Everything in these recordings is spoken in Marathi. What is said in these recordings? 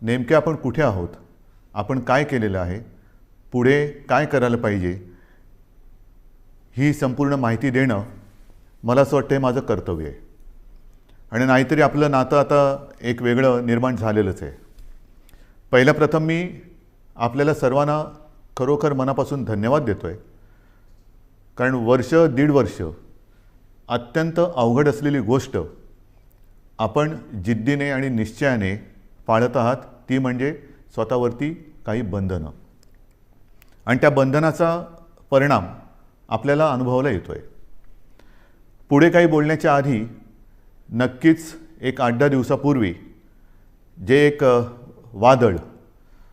नेमके आपण कुठे आहोत, आपण काय केलेलं आहे, पुढे काय करायला पाहिजे, ही संपूर्ण माहिती देणं मला असं वाटतं हे माझं कर्तव्य आहे. आणि नाहीतरी आपलं नातं आता एक वेगळं निर्माण झालेलंच आहे. पहिल्या प्रथम मी आपल्याला सर्वांना खरोखर मनापासून धन्यवाद देतो आहे. कारण वर्ष दीड वर्ष अत्यंत अवघड असलेली गोष्ट आपण जिद्दीने आणि निश्चयाने पाळत आहात, ती म्हणजे स्वतःवरती काही बंधनं. आणि त्या बंधनाचा परिणाम आपल्याला अनुभवायला येतो आहे. पुढे काही बोलण्याच्या आधी नक्कीच एक 8-10 दिवसापूर्वी जे एक वादळ,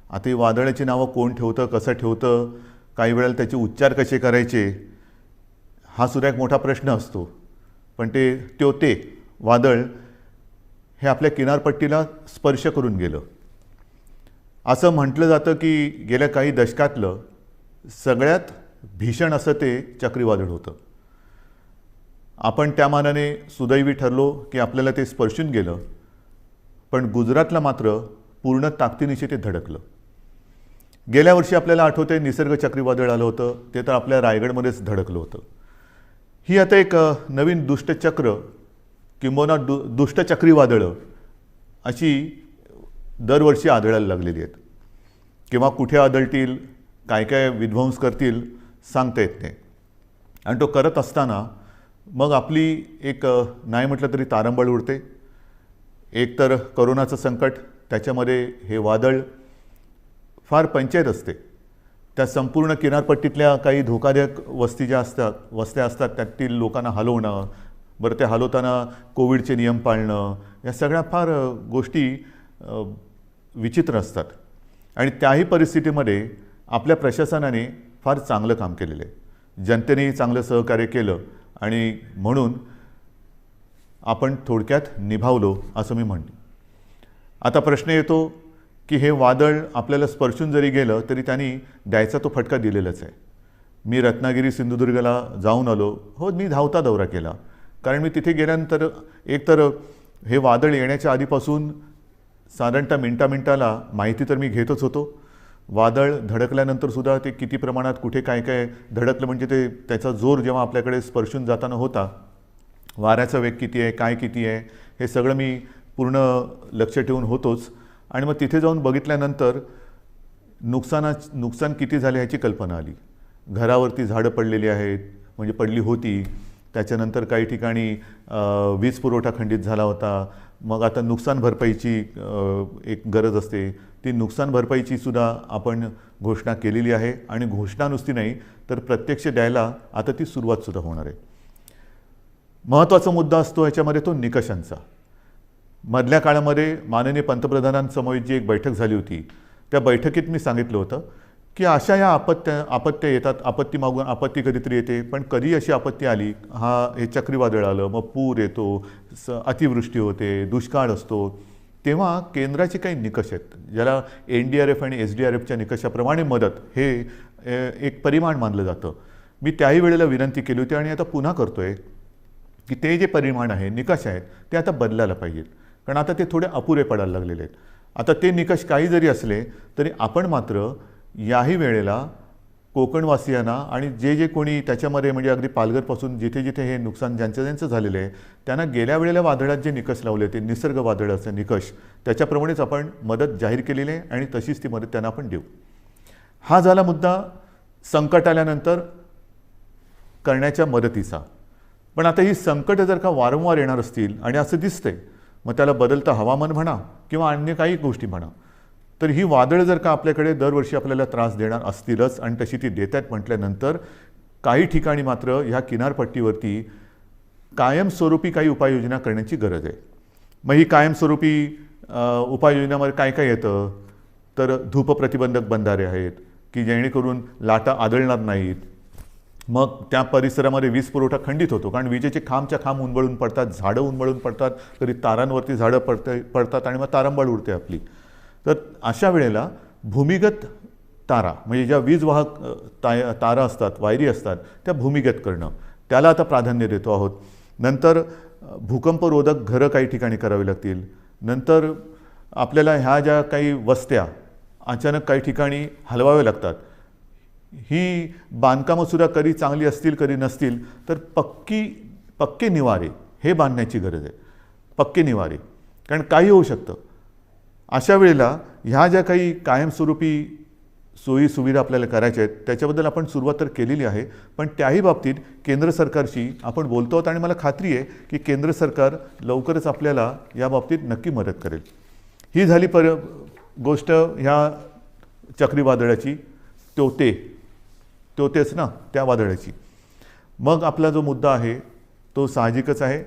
आता ही वादळाची नावं कोण ठेवतं, कसं ठेवतं, काही वेळेला त्याचे उच्चार कसे करायचे, हा सुद्धा एक मोठा प्रश्न असतो. पण ते वादळ हे आपल्या किनारपट्टीला स्पर्श करून गेलं. असं म्हटलं जातं की गेल्या काही दशकातलं सगळ्यात भीषण असं ते चक्रीवादळ होतं. आपण त्या मानाने सुदैवी ठरलो की आपल्याला ते स्पर्शून गेलं. पण गुजरातला मात्र पूर्ण ताकदीनिशी ते धडकलं. गेल्या वर्षी आपल्याला आठवते निसर्ग चक्रीवादळ आलं होतं, ते तर आपल्या रायगडमध्येच धडकलं होतं. ही आता एक नवीन दुष्टचक्र किंबहुना दुष्ट चक्रीवादळं अशी दरवर्षी आढळायला लागलेली आहेत. किंवा कुठे आदळतील, काय काय विध्वंस करतील सांगता येत नाही. आणि तो करत असताना मग आपली एक नाही म्हटलं तरी तारंबळ उडते. एक तर करोनाचं संकट, त्याच्यामध्ये हे वादळ, फार पंचायत असते. त्या संपूर्ण किनारपट्टीतल्या काही धोकादायक वस्त्या असतात त्यातील लोकांना हलवणं, बरं ते हलवताना कोविडचे नियम पाळणं, या सगळ्या फार गोष्टी विचित्र असतात. आणि त्याही परिस्थितीमध्ये आपल्या प्रशासनाने फार चांगलं काम केलेलं आहे. जनतेनेही चांगलं सहकार्य केलं आणि म्हणून आपण थोडक्यात निभावलो असं मी म्हणतो. आता प्रश्न येतो की हे वादळ आपल्याला स्पर्शून जरी गेलं तरी त्यांनी द्यायचा तो फटका दिलेलाच आहे. मी रत्नागिरी सिंधुदुर्गला जाऊन आलो. हो, मी धावता दौरा केला. कारण मी तिथे गेल्यानंतर एकतर हे वादळ येण्याच्या आधीपासून साधारणतः मिनटाला माहिती तर मी घेतच होतो. वादळ धडकल्यानंतरसुद्धा ते किती प्रमाणात कुठे काय काय धडकलं, म्हणजे त्याचा जोर जेव्हा आपल्याकडे स्पर्शून जाताना होता, वाऱ्याचा वेग किती आहे, काय किती आहे, हे सगळं मी पूर्ण लक्ष ठेवून होतोच. आणि मग तिथे जाऊन बघितल्यानंतर नुकसान किती झाले ह्याची कल्पना आली. घरावरती झाडं पडलेली आहेत, म्हणजे पडली होती. त्याच्यानंतर काही ठिकाणी वीज पुरवठा खंडित झाला होता. मग आता नुकसान भरपाईची एक गरज असते. ती नुकसान भरपाईची सुद्धा आपण घोषणा केलेली आहे. आणि घोषणा नुसती नाही तर प्रत्यक्ष द्यायला आता ती सुरुवातसुद्धा होणार आहे. महत्त्वाचा मुद्दा असतो ह्याच्यामध्ये तो निकषांचा. मधल्या काळामध्ये माननीय पंतप्रधानांसमवेत जी एक बैठक झाली होती, त्या बैठकीत मी सांगितलं होतं की अशा या आपत्त्या येतात. आपत्ती मागून आपत्ती कधीतरी येते, पण कधी अशी आपत्ती आली, हे चक्रीवादळ आलं, मग पूर येतो, अतिवृष्टी होते, दुष्काळ असतो, तेव्हा केंद्राचे काही निकष आहेत, ज्याला NDRF आणि SDRFच्या निकषाप्रमाणे मदत हे एक परिमाण मानलं जातं. मी त्याही वेळेला विनंती केली होती आणि आता पुन्हा करतोय की ते जे परिमाण आहे, निकष आहेत, ते आता बदलायला पाहिजेत. कारण आता ते थोडे अपुरे पडायला लागलेले आहेत. आता ते निकष काही जरी असले तरी आपण मात्र याही वेळेला कोकणवासियांना आणि जे कोणी त्याच्यामध्ये, म्हणजे अगदी पालघरपासून जिथे जिथे हे नुकसान ज्यांचं झालेलं आहे, त्यांना गेल्या वेळेला वादळात जे निकष लावले ते निसर्ग वादळाचे निकष, त्याच्याप्रमाणेच आपण मदत जाहीर केलेली आहे आणि तशीच ती मदत त्यांना आपण देऊ. हा झाला मुद्दा संकट आल्यानंतर करण्याच्या मदतीचा. पण आता ही संकटं जर का वारंवार येणार असतील आणि असं दिसतंय, मग त्याला बदलतं हवामान म्हणा किंवा अन्य काही गोष्टी म्हणा, तर ही वादळ जर का आपल्याकडे दरवर्षी आपल्याला त्रास देणार असतीलच आणि तशी ती देत आहेत म्हटल्यानंतर काही ठिकाणी मात्र ह्या किनारपट्टीवरती कायमस्वरूपी काही उपाययोजना करण्याची गरज आहे. मग ही कायमस्वरूपी उपाययोजनामध्ये काय काय येतं, तर धूप प्रतिबंधक बंधारे आहेत की जेणेकरून लाटा आदळणार नाहीत. मग त्या परिसरामध्ये वीज पुरवठा खंडित होतो, कारण विजेचे खांबच्या खांब उन्मळून पडतात, झाडं उन्मळून पडतात, कधी तारांवरती झाडं पडतात आणि मग तारांबळ उडते आपली. तर अशा वेळेला भूमिगत तारा, म्हणजे ज्या वीज वाहक तारा असतात, वायरी असतात, त्या भूमिगत करणं, त्याला आता प्राधान्य देतो आहोत. नंतर भूकंपरोधक घरं काही ठिकाणी करावी लागतील. नंतर आपल्याला ह्या ज्या काही वस्त्या अचानक काही ठिकाणी हलवाव्या लागतात, ही बांधकामंसुद्धा कधी चांगली असतील कधी नसतील, तर पक्के निवारे हे बांधण्याची गरज आहे. पक्के निवारे, कारण काही होऊ शकतं. अशा वेळेला ह्या ज्या काही कायमस्वरूपी सोयी सुविधा आपल्याला करायच्या आहेत त्याच्याबद्दल आपण सुरुवात तर केलेली आहे, पण त्याही बाबतीत केंद्र सरकारशी आपण बोलतो आहोत आणि मला खात्री आहे की केंद्र सरकार लवकरच आपल्याला या बाबतीत नक्की मदत करेल. ही झाली गोष्ट ह्या चक्रीवादळाची, तोतेच ना त्या वादळाची. मग आपला जो मुद्दा आहे तो साहजिकच आहे.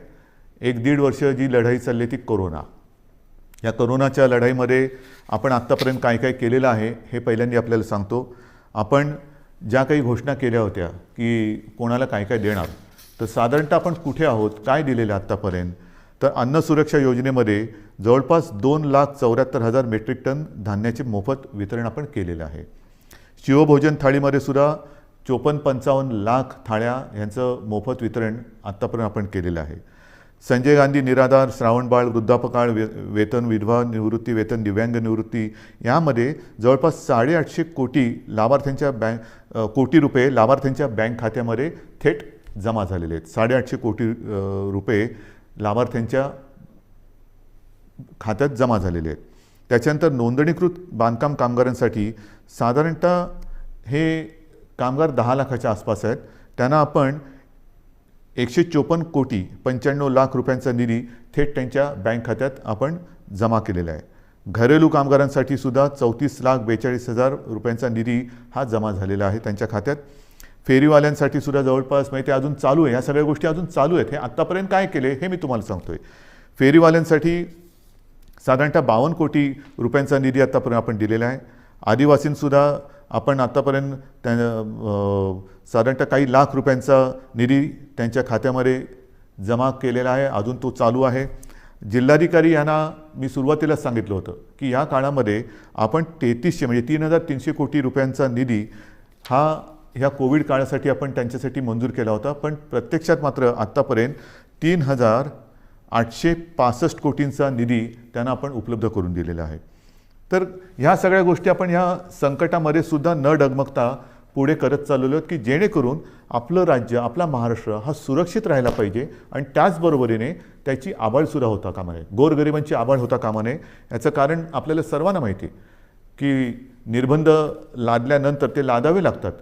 1-1.5 वर्ष जी लढाई चालली ती कोरोना. या कोरोनाच्या लढाईमध्ये आपण आत्तापर्यंत काय काय केलेलं आहे हे पहिल्यांदा आपल्याला सांगतो. आपण ज्या काही घोषणा केल्या होत्या की कोणाला काय काय देणार, तर साधारणतः आपण कुठे आहोत, काय दिलेलं आत्तापर्यंत, तर अन्न सुरक्षा योजनेमध्ये जवळपास 2,74,000 मेट्रिक टन धान्याचे मोफत वितरण आपण केलेलं आहे. शिवभोजन थाळीमध्ये सुद्धा 54-55 लाख थाळ्या यांचं मोफत वितरण आत्तापर्यंत आपण केलेलं आहे. संजय गांधी निराधार, श्रावणबाळ, वृद्धापकाळ वेतन, विधवा निवृत्ती वेतन, दिव्यांग निवृत्ती यामध्ये जवळपास 850 कोटी कोटी रुपये लाभार्थ्यांच्या बँक खात्यामध्ये थेट जमा झालेले आहेत. 850 कोटी रुपये लाभार्थ्यांच्या खात्यात जमा झालेले आहेत. त्याच्यानंतर नोंदणीकृत बांधकाम कामगारांसाठी साधारणतः हे कामगार 10 लाखाच्या आसपास आहेत. त्यांना आपण 154 कोटी 95 लाख रुपयांचा निधी थेट त्यांच्या बँक खात्यात आपण जमा केलेला आहे. घरेलू कामगारांसाठी सुद्धा 34,42,000 रुपयांचा निधी हा जमा झालेला आहे त्यांच्या खात्यात. फेरीवाल्यांसाठी सुद्धा जवळपास ते अजून चालू आहे, ह्या सगळ्या गोष्टी अजून चालू आहेत. हे आत्तापर्यंत काय केले हे मी तुम्हाला सांगतोय. फेरीवाल्यांसाठी साधारणतः 52 कोटी रुपयांचा निधी आत्तापर्यंत आपण दिलेला आहे. आदिवासींसुद्धा आपण आत्तापर्यंत साधारणतः काही लाख रुपयांचा निधी त्यांच्या खात्यामध्ये जमा केलेला आहे, अजून तो चालू आहे. जिल्हाधिकारी यांना मी सुरुवातीला सांगितलं होतं की या काळामध्ये आपण 3300 म्हणजे 3,300 कोटी रुपयांचा निधी ह्या कोविड काळासाठी आपण त्यांच्यासाठी मंजूर केला होता, पण प्रत्यक्षात मात्र आत्तापर्यंत 3,865 कोटींचा निधी त्यांना आपण उपलब्ध करून दिलेला आहे. तर ह्या सगळ्या गोष्टी आपण ह्या संकटामध्ये सुद्धा न डगमगता पुढे करत चाललेलो आहोत की जेणेकरून आपलं राज्य, आपला महाराष्ट्र हा सुरक्षित राहायला पाहिजे आणि त्याचबरोबरीने त्याची आबाळसुद्धा होता कामा नये, गोरगरिबांची आबाळ होता कामा नये. याचं कारण आपल्याला सर्वांना माहिती आहे की निर्बंध लादल्यानंतर ते लादावे लागतात.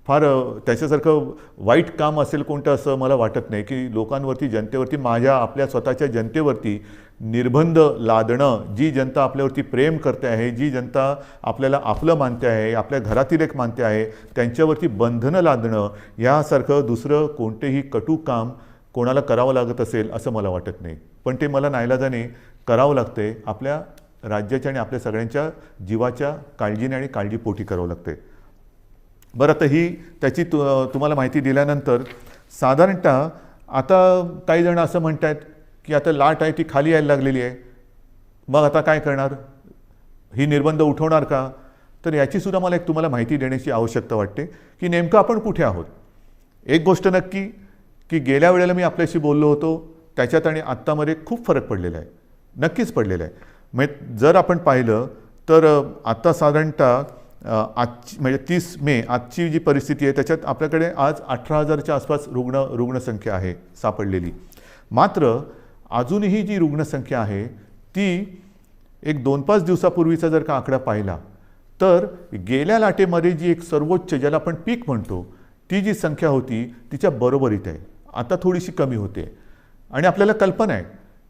फार त्याच्यासारखं वाईट काम असेल कोणतं असं मला वाटत नाही की लोकांवरती, जनतेवरती, आपल्या स्वतःच्या जनतेवरती निर्बंध लादणं. जी जनता आपल्यावरती प्रेम करते आहे, जी जनता आपल्याला आपलं मानते आहे, आपल्या घरातील एक मानते आहे, त्यांच्यावरती बंधनं लादणं यासारखं दुसरं कोणतेही कटू काम कोणाला करावं लागत असेल असं मला वाटत नाही. पण ते मला नाईलाजाने करावं लागते. आपल्या राज्याच्या आणि आपल्या सगळ्यांच्या जीवाच्या काळजीने आणि काळजीपोटी करावं लागते. बरं, तर ही त्याची तुम्हाला माहिती दिल्यानंतर साधारणतः आता काही जण असं म्हणत आहेत की आता लाट आहे ती खाली यायला लागलेली आहे, मग आता काय करणार, ही निर्बंध उठवणार का? तर याचीसुद्धा मला एक तुम्हाला माहिती देण्याची आवश्यकता वाटते की नेमकं आपण कुठे आहोत. एक गोष्ट नक्की की गेल्या वेळेला मी आपल्याशी बोललो होतो त्याच्यात आणि आत्तामध्ये खूप फरक पडलेला आहे, नक्कीच पडलेला आहे. म्हणजे जर आपण पाहिलं तर आत्ता साधारणतः आजची म्हणजे 30 मे आजची जी परिस्थिती आहे त्याच्यात आपल्याकडे आज 18,000च्या आसपास रुग्णसंख्या आहे सापडलेली. मात्र अजूनही जी रुग्णसंख्या आहे ती एक 2-5 दिवसापूर्वीचा जर का आकडा पाहिला तर गेल्या लाटेमध्ये जी एक सर्वोच्च, ज्याला आपण पीक म्हणतो, ती जी संख्या होती तिच्या बरोबरीत आहे. आता थोडीशी कमी होते आणि आपल्याला कल्पना आहे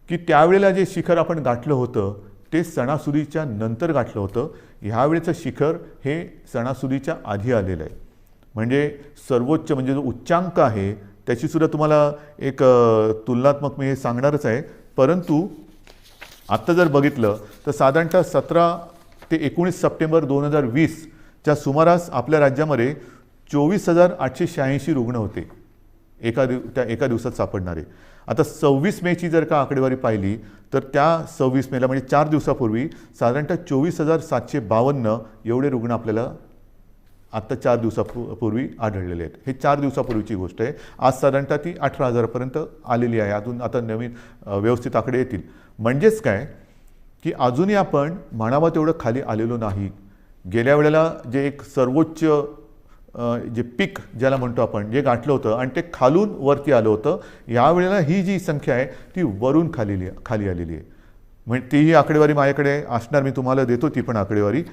की त्यावेळेला जे शिखर आपण गाठलं होतं ते सणासुदीच्या नंतर गाठलं होतं. ह्यावेळेचं शिखर हे सणासुदीच्या आधी आलेलं आहे. म्हणजे सर्वोच्च म्हणजे जो उच्चांक आहे त्याचीसुद्धा तुम्हाला एक तुलनात्मक मी हे सांगणारच आहे. परंतु आत्ता जर बघितलं तर साधारणतः 17 ते 19 सप्टेंबर 2020च्या सुमारास आपल्या राज्यामध्ये 24,886 रुग्ण होते एका दिवसात सापडणारे. आता 26 मेची जर का आकडेवारी पाहिली तर त्या 26 मेला म्हणजे 4 दिवसापूर्वी साधारणतः 24,752 एवढे रुग्ण आपल्याला आत्ता 4 दिवसापूर्वी आढळलेले आहेत. हे 4 दिवसापूर्वीची गोष्ट आहे. आज साधारणतः ती 18,000पर्यंत आलेली आहे. अजून आता नवीन व्यवस्थित आकडे येतील. म्हणजेच काय की अजूनही आपण म्हणावं तेवढं खाली आलेलो नाही. गेल्या वेळेला जे एक सर्वोच्च जे पीक ज्याला म्हणतो आपण, जे गाठलं होतं आणि ते खालून वरती आलं होतं, यावेळेला ही जी संख्या आहे ती वरून खाली आलेली आहे. म्हणजे तीही आकडेवारी माझ्याकडे असणार, मी तुम्हाला देतो ती पण आकडेवारी.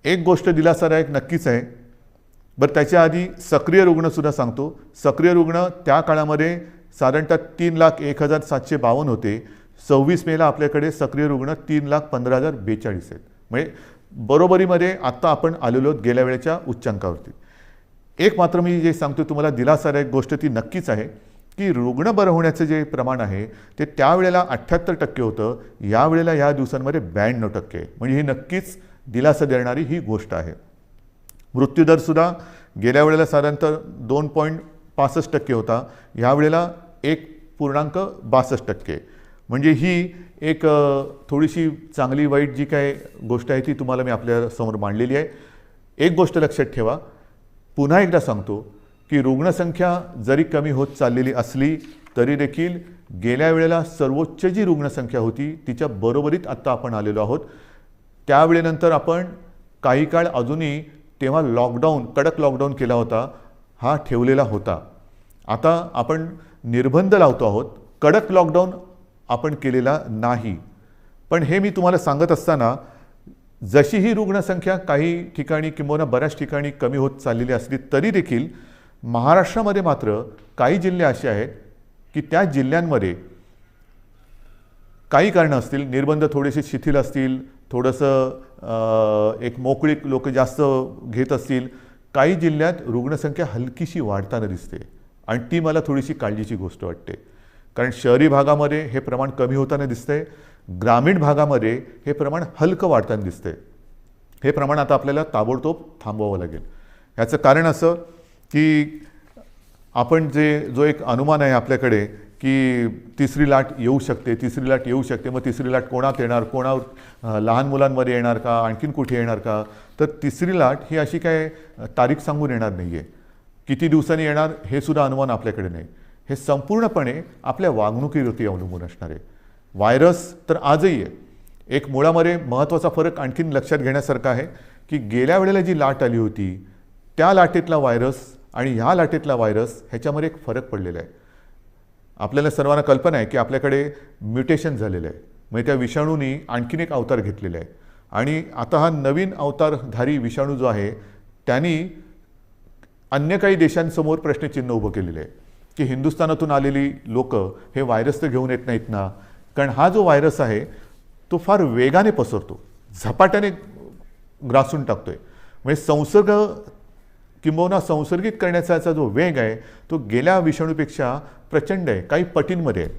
एक गोष्ट दिलासादायक नक्कीच आहे. बरं, त्याच्या आधी सक्रिय रुग्णसुद्धा सांगतो. सक्रिय रुग्ण त्या काळामध्ये साधारणतः 3,01,752 होते. 26 मेला आपल्याकडे सक्रिय रुग्ण 3,15,042 आहेत. म्हणजे बरोबरीमध्ये आत्ता आपण आलेलो आहोत गेल्या वेळेच्या उच्चांकावरती. एक मात्र मी जे सांगतो तुम्हाला दिलासादायक गोष्ट ती नक्कीच आहे की रुग्ण बरं होण्याचं जे प्रमाण आहे ते त्यावेळेला 78% होतं, यावेळेला या दिवसांमध्ये 92% आहे. म्हणजे ही नक्कीच दिलासा देणारी ही गोष्ट आहे. मृत्यूदरसुद्धा गेल्या वेळेला साधारणतः 2.65% होता, यावेळेला 1.62%. म्हणजे ही एक थोडीशी चांगली वाईट जी काय गोष्ट आहे ती तुम्हाला मी आपल्यासमोर मांडलेली आहे. एक गोष्ट लक्षात ठेवा, पुन्हा एकदा सांगतो की रुग्णसंख्या जरी कमी होत चाललेली असली तरी देखील गेल्या वेळेला सर्वोच्च जी रुग्णसंख्या होती तिच्या बरोबरीत आत्ता आपण आलेलो आहोत. त्यावेळेनंतर आपण काही काळ अजूनही तेव्हा कडक लॉकडाऊन केला होता, हा ठेवलेला होता. आता आपण निर्बंध लावतो आहोत, कडक लॉकडाऊन आपण केलेला नाही. पण हे मी तुम्हाला सांगत असताना जशी ही रुग्णसंख्या काही ठिकाणी किंबहुना बऱ्याच ठिकाणी कमी होत चाललेली असली तरी देखील महाराष्ट्रामध्ये मात्र काही जिल्हे असे आहेत की त्या जिल्ह्यांमध्ये काही कारणं असतील, निर्बंध थोडेसे शिथिल असतील, थोडंसं एक मोकळीक लोक जास्त घेत असतील, काही जिल्ह्यात रुग्णसंख्या हलकीशी वाढताना दिसते आणि ती मला थोडीशी काळजीची गोष्ट वाटते. कारण शहरी भागामध्ये हे प्रमाण कमी होताना दिसतंय, ग्रामीण भागामध्ये हे प्रमाण हलकं वाढताना दिसतंय. हे प्रमाण आता आपल्याला ताबडतोब थांबवावं लागेल. याचं कारण असं की आपण जो एक अनुमान आहे आपल्याकडे की तिसरी लाट येऊ शकते, मग तिसरी लाट कोणात येणार, लहान मुलांमध्ये येणार का, आणखीन कुठे येणार का, तर तिसरी लाट ही अशी काय तारीख सांगून येणार नाही आहे. किती दिवसांनी येणार हे सुद्धा अनुमान आपल्याकडे नाही. हे संपूर्णपणे आपल्या वागणुकीवरती अवलंबून असणार आहे. व्हायरस तर आजही आहे. एक मुळामध्ये महत्त्वाचा फरक आणखीन लक्षात घेण्यासारखा आहे की गेल्या वेळेला जी लाट आली होती त्या लाटेतला व्हायरस आणि ह्या लाटेतला व्हायरस ह्याच्यामध्ये एक फरक पडलेला आहे. आपल्याला सर्वांना कल्पना आहे की आपल्याकडे म्युटेशन झालेलं आहे, म्हणजे त्या विषाणूंनी आणखीन एक अवतार घेतलेला आहे. आणि आता हा नवीन अवतारधारी विषाणू जो आहे त्यांनी अन्य काही देशांसमोर प्रश्नचिन्ह उभं केलेलं आहे की हिंदुस्थानातून आलेली लोक हे व्हायरस तर घेऊन येत नाहीत ना, कारण हा जो व्हायरस आहे तो फार वेगाने पसरतो, झपाट्याने ग्रासून टाकतोय. म्हणजे संसर्ग किंबहुना संसर्गित करण्याचा जो वेग आहे तो गेल्या विषाणूपेक्षा प्रचंड आहे, काही पटींमध्ये आहे.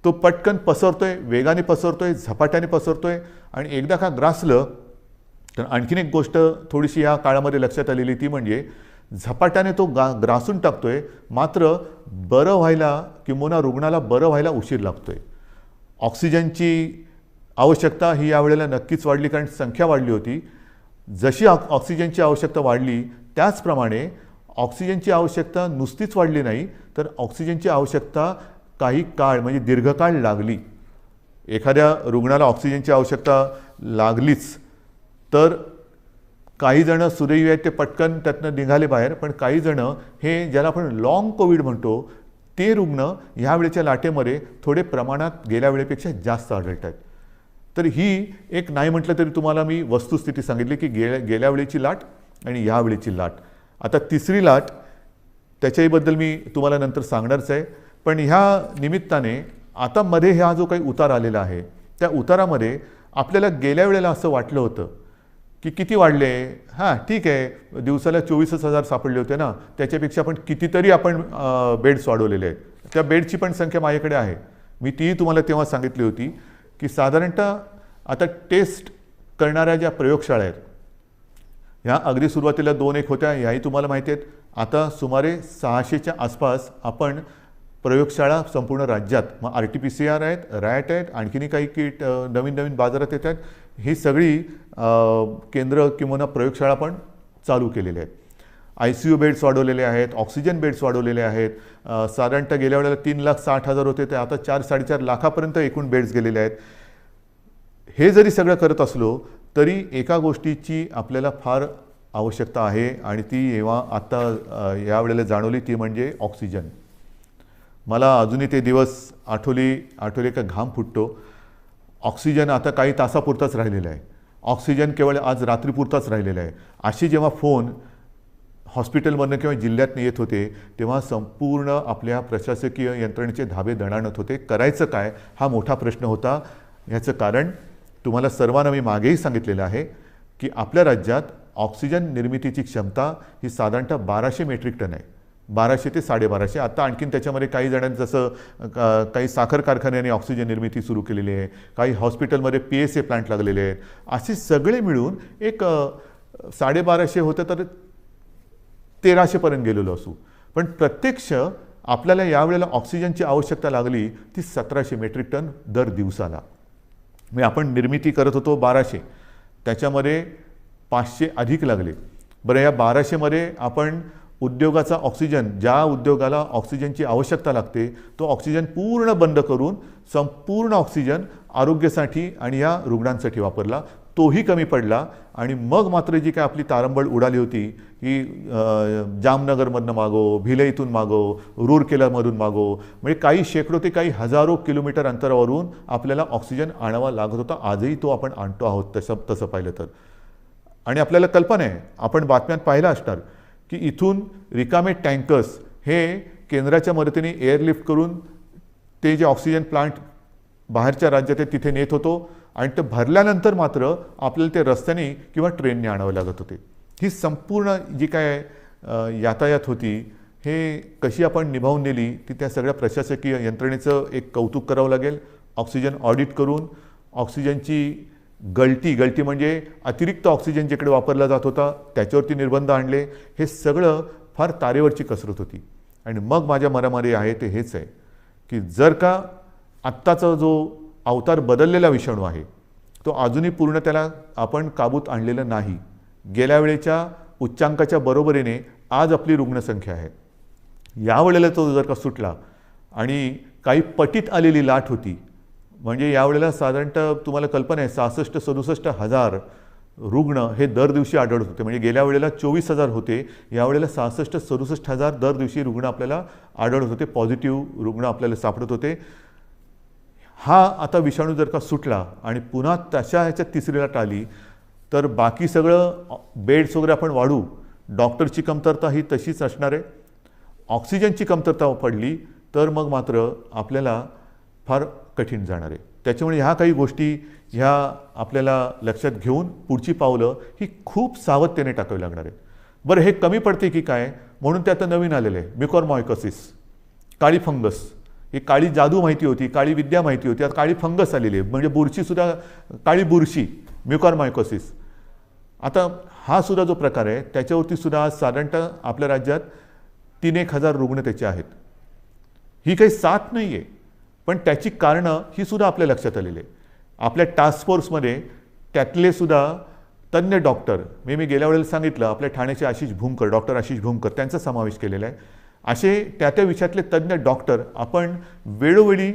तो पटकन पसरतोय, वेगाने पसरतोय, झपाट्याने पसरतोय. आणि एकदा का ग्रासलं तर आणखीन एक गोष्ट थोडीशी या काळामध्ये लक्षात आलेली ती म्हणजे झपाट्याने तो ग्रासून टाकतोय, मात्र बरं व्हायला किंबहुना रुग्णाला बरं व्हायला उशीर लागतोय. ऑक्सिजनची आवश्यकता ही यावेळेला नक्कीच वाढली, कारण संख्या वाढली होती. जशी ऑक्सिजनची आवश्यकता वाढली त्याचप्रमाणे ऑक्सिजनची आवश्यकता नुसतीच वाढली नाही, तर ऑक्सिजनची आवश्यकता काही काळ म्हणजे दीर्घकाळ लागली. एखाद्या रुग्णाला ऑक्सिजनची आवश्यकता लागलीच तर काही जण सुदैवी आहेत ते पटकन त्यातनं निघाले बाहेर, पण काही जण हे ज्याला आपण लॉंग कोविड म्हणतो ते रुग्ण ह्या वेळेच्या लाटेमध्ये थोडे प्रमाणात गेल्या वेळेपेक्षा जास्त आढळत आहेत. तर ही एक नाही म्हटलं तरी तुम्हाला मी वस्तुस्थिती सांगितली की गेल्या वेळेची लाट आणि ह्या वेळेची लाट. आता तिसरी लाट त्याच्याबद्दल मी तुम्हाला नंतर सांगणारच आहे. पण ह्या निमित्ताने आता मध्ये हा जो काही उतार आलेला आहे त्या उतारामध्ये आपल्याला गेल्या वेळेला असं वाटलं होतं की किती वाढले, हां ठीक आहे, दिवसाला 24,000 सापडले होते ना, त्याच्यापेक्षा पण कितीतरी आपण बेड्स वाढवलेले आहेत. त्या बेडची पण संख्या माझ्याकडे आहे, मी तीही तुम्हाला तेव्हा सांगितली होती की साधारणतः आता टेस्ट करणाऱ्या ज्या प्रयोगशाळा आहेत ह्या अगदी सुरुवातीला 2-1 होत्या, ह्याही तुम्हाला माहिती आहेत. आता सुमारे 600च्या आसपास आपण प्रयोगशाळा संपूर्ण राज्यात, मग RT-PCR आहेत, रॅट आहेत, आणखीनही काही किट नवीन बाजारात येत आहेत, ही सगळी केंद्र किंवा प्रयोगशाळा पण चालू केलेली आहेत. ICU बेड्स वाढवलेले आहेत, ऑक्सिजन बेड्स वाढवलेले आहेत. साधारणतः गेल्या वेळेला 3,60,000 होते ते आता 4-4.5 लाखापर्यंत एकूण बेड्स गेलेले आहेत. हे जरी सगळं करत असलो तरी एका गोष्टीची आपल्याला फार आवश्यकता आहे आणि ती जेव्हा आत्ता यावेळेला जाणवली ती म्हणजे ऑक्सिजन. मला अजूनही ते दिवस आठवले का घाम फुटतो. ऑक्सिजन आता काही तासापुरताच राहिलेला आहे. ऑक्सिजन केवळ आज रात्रीपुरताच राहिलेला आहे. अशी जेव्हा फोन हॉस्पिटलमधनं किंवा जिल्ह्यातनं येत होते तेव्हा संपूर्ण आपल्या प्रशासकीय यंत्रणेचे धाबे दणाणत होते. करायचं काय हा मोठा प्रश्न होता. ह्याचं कारण तुम्हाला सर्वांना मी मागेही सांगितलेलं आहे की आपल्या राज्यात ऑक्सिजन निर्मितीची क्षमता ही साधारणतः 1200 मेट्रिक टन आहे. 1200 ते 1250. आता आणखीन त्याच्यामध्ये काही जणांनी जसं काही साखर कारखान्याने ऑक्सिजन निर्मिती सुरू केलेली आहे, काही हॉस्पिटलमध्ये PSA प्लांट लागलेले आहेत. असे सगळे मिळून एक 1250 होतं तर 1300पर्यंत गेलेलो असू. पण प्रत्यक्ष आपल्याला यावेळेला ऑक्सिजनची आवश्यकता लागली ती 1700 मेट्रिक टन दर दिवसाला. मी आपण निर्मिती करत होतो 1200, त्याच्यामध्ये 500 अधिक लागले. बरं, या 1200मध्ये आपण उद्योगाचा ऑक्सिजन, ज्या उद्योगाला ऑक्सिजनची आवश्यकता लागते तो ऑक्सिजन पूर्ण बंद करून संपूर्ण ऑक्सिजन आरोग्यासाठी आणि या रुग्णांसाठी वापरला. तोही कमी पडला आणि मग मात्र जी काय आपली तारंबळ उडाली होती की जामनगरमधनं मागो, भिलईतून मागो, रूरकेलामधून मागो, म्हणजे काही शेकडो ते काही हजारो किलोमीटर अंतरावरून आपल्याला ऑक्सिजन आणावा लागत होता. आजही तो आपण आणतो आहोत तसं पाहिलं तर. आणि आपल्याला कल्पना आहे, आपण बातम्यात पाहिलं असणार की इथून रिकामे टँकर्स हे केंद्राच्या मदतीने एअरलिफ्ट करून ते जे ऑक्सिजन प्लांट बाहेरच्या राज्यात आहे तिथे नेत होतो आणि ते भरल्यानंतर मात्र आपल्याला ते रस्त्याने किंवा ट्रेनने आणावे लागत होते. ही संपूर्ण जी काय यातायात होती हे कशी आपण निभावून नेली ती त्या सगळ्या प्रशासकीय यंत्रणेचं एक कौतुक करावं लागेल. ऑक्सिजन ऑडिट करून ऑक्सिजनची गळती म्हणजे अतिरिक्त ऑक्सिजन जिकडे वापरला जात होता त्याच्यावरती निर्बंध आणले. हे सगळं फार तारेवरची कसरत होती. आणि मग माझ्या मनामध्ये आहे ते हेच आहे की जर का आत्ताचा जो अवतार बदललेला विषाणू आहे तो अजूनही पूर्ण त्याला आपण काबूत आणलेलं नाही. गेल्या वेळेच्या उच्चांकाच्या बरोबरीने आज आपली रुग्णसंख्या आहे. यावेळेला तो जर का सुटला आणि काही पटीत आलेली लाट होती, म्हणजे यावेळेला साधारणतः तुम्हाला कल्पना आहे 66-67 हजार रुग्ण हे दर दिवशी आढळत होते. म्हणजे गेल्या वेळेला 24,000 होते, यावेळेला 66-67 हजार दर दिवशी रुग्ण आपल्याला आढळत होते, पॉझिटिव्ह रुग्ण आपल्याला सापडत होते. हा आता विषाणू जर का सुटला आणि पुन्हा तशा ह्याच्यात तिसरी लाट आली तर बाकी सगळं बेड्स वगैरे आपण वाढू, डॉक्टरची कमतरता ही तशीच असणार आहे. ऑक्सिजनची कमतरता पडली तर मग मात्र आपल्याला फार कठीण जाणार आहे. त्याच्यामुळे ह्या काही गोष्टी ह्या आपल्याला लक्षात घेऊन पुढची पावलं ही खूप सावधतेने टाकावी लागणार आहेत. बरं, हे कमी पडते की काय म्हणून ते आता नवीन आलेलं आहे म्युकॉरमायकोसिस, काळी फंगस. ही काळी जादू माहिती होती, काळी विद्या माहिती होती, आता काळी फंगस आलेली आहे. म्हणजे बुरशीसुद्धा, काळी बुरशी, म्युकॉरमायकोसिस. आता हा सुद्धा जो प्रकार आहे त्याच्यावरती सुद्धा आज साधारणतः आपल्या राज्यात 3-1 हजार रुग्ण त्याचे आहेत. ही काही साथ नाही आहे, पण त्याची कारणं ही सुद्धा आपल्या लक्षात आलेली आहे. आपल्या टास्क फोर्समध्ये त्यातले सुद्धा तज्ज्ञ डॉक्टर, मी गेल्या वेळेला सांगितलं आपल्या ठाण्याचे आशिष भूमकर, डॉक्टर आशिष भूमकर, त्यांचा समावेश केलेला आहे. असे त्या विषयातले तज्ज्ञ डॉक्टर आपण वेळोवेळी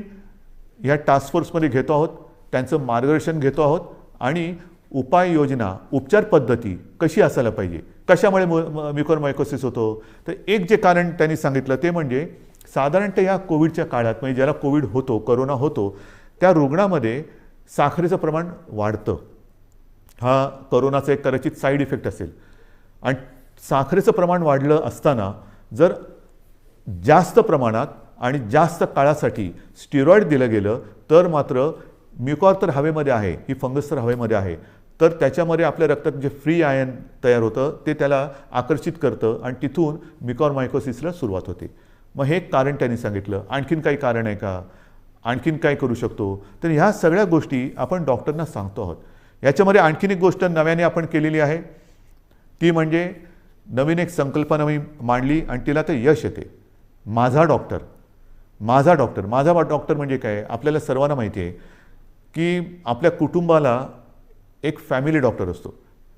ह्या टास्क फोर्समध्ये घेतो आहोत, त्यांचं मार्गदर्शन घेतो आहोत आणि उपाययोजना, उपचार पद्धती कशी असायला पाहिजे, कशामुळे म्युकॉरमायकोसिस होतो. तर एक जे कारण त्यांनी सांगितलं ते म्हणजे साधारणतः या कोविडच्या काळात, म्हणजे ज्याला कोविड होतो, करोना होतो, त्या रुग्णामध्ये साखरेचं प्रमाण वाढतं. हा करोनाचा एक कदाचित साईड इफेक्ट असेल. आणि साखरेचं प्रमाण वाढलं असताना जर जास्त प्रमाणात आणि जास्त काळासाठी स्टिरॉइड दिलं गेलं तर मात्र म्युकॉर तर हवेमध्ये आहे, ही फंगस तर हवेमध्ये आहे, तर त्याच्यामध्ये आपल्या रक्तात जे फ्री आयन तयार होतं ते त्याला आकर्षित करतं आणि तिथून म्युकॉरमायकोसिसला सुरुवात होते. मग हे कारण त्यांनी सांगितलं. आणखीन काही कारण आहे का, आणखीन काय करू शकतो, तर ह्या सगळ्या गोष्टी आपण डॉक्टरना सांगतो आहोत. याच्यामध्ये आणखीन एक गोष्ट नव्याने आपण केलेली आहे ती म्हणजे नवीन एक संकल्पना मी मांडली आणि तिला तर यश येते. माझा डॉक्टर. माझा डॉक्टर म्हणजे काय, आपल्याला सर्वांना माहिती आहे की आपल्या कुटुंबाला एक फॅमिली डॉक्टर असतो.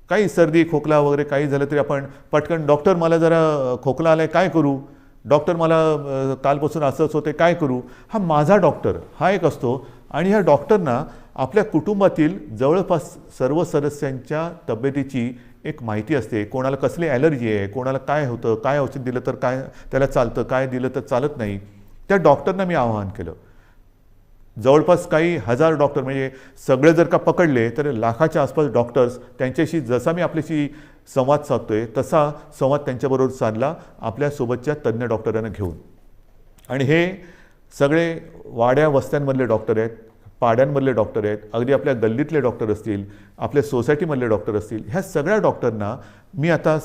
काही सर्दी खोकला वगैरे काही झालं तरी आपण पटकन डॉक्टर मला जरा खोकला आलाय काय करू, डॉक्टर मला कालपासून असंच होते काय करू. हा माझा डॉक्टर हा एक असतो आणि ह्या डॉक्टरना आपल्या कुटुंबातील जवळपास सर्व सदस्यांच्या तब्येतीची एक माहिती असते. कोणाला कसली ॲलर्जी आहे, कोणाला काय होतं, काय औषध दिलं तर काय त्याला चालतं, काय दिलं तर चालत नाही. त्या डॉक्टरना मी आवाहन केलं. जवळपास काही हजार डॉक्टर म्हणजे सगळे जर का पकडले तर लाखाच्या आसपास डॉक्टर्स, त्यांच्याशी जसा मी आपल्याशी संवाद साधतोय तसा संवाद त्यांच्याबरोबर साधला आपल्यासोबतच्या तज्ज्ञ डॉक्टरांना घेऊन. आणि हे सगळे वाड्या वस्त्यांमधले डॉक्टर आहेत, पाड्यांमधले डॉक्टर आहेत, अगदी आपल्या गल्लीतले डॉक्टर असतील, आपल्या सोसायटीमधले डॉक्टर असतील. ह्या सगळ्या डॉक्टरना मी आता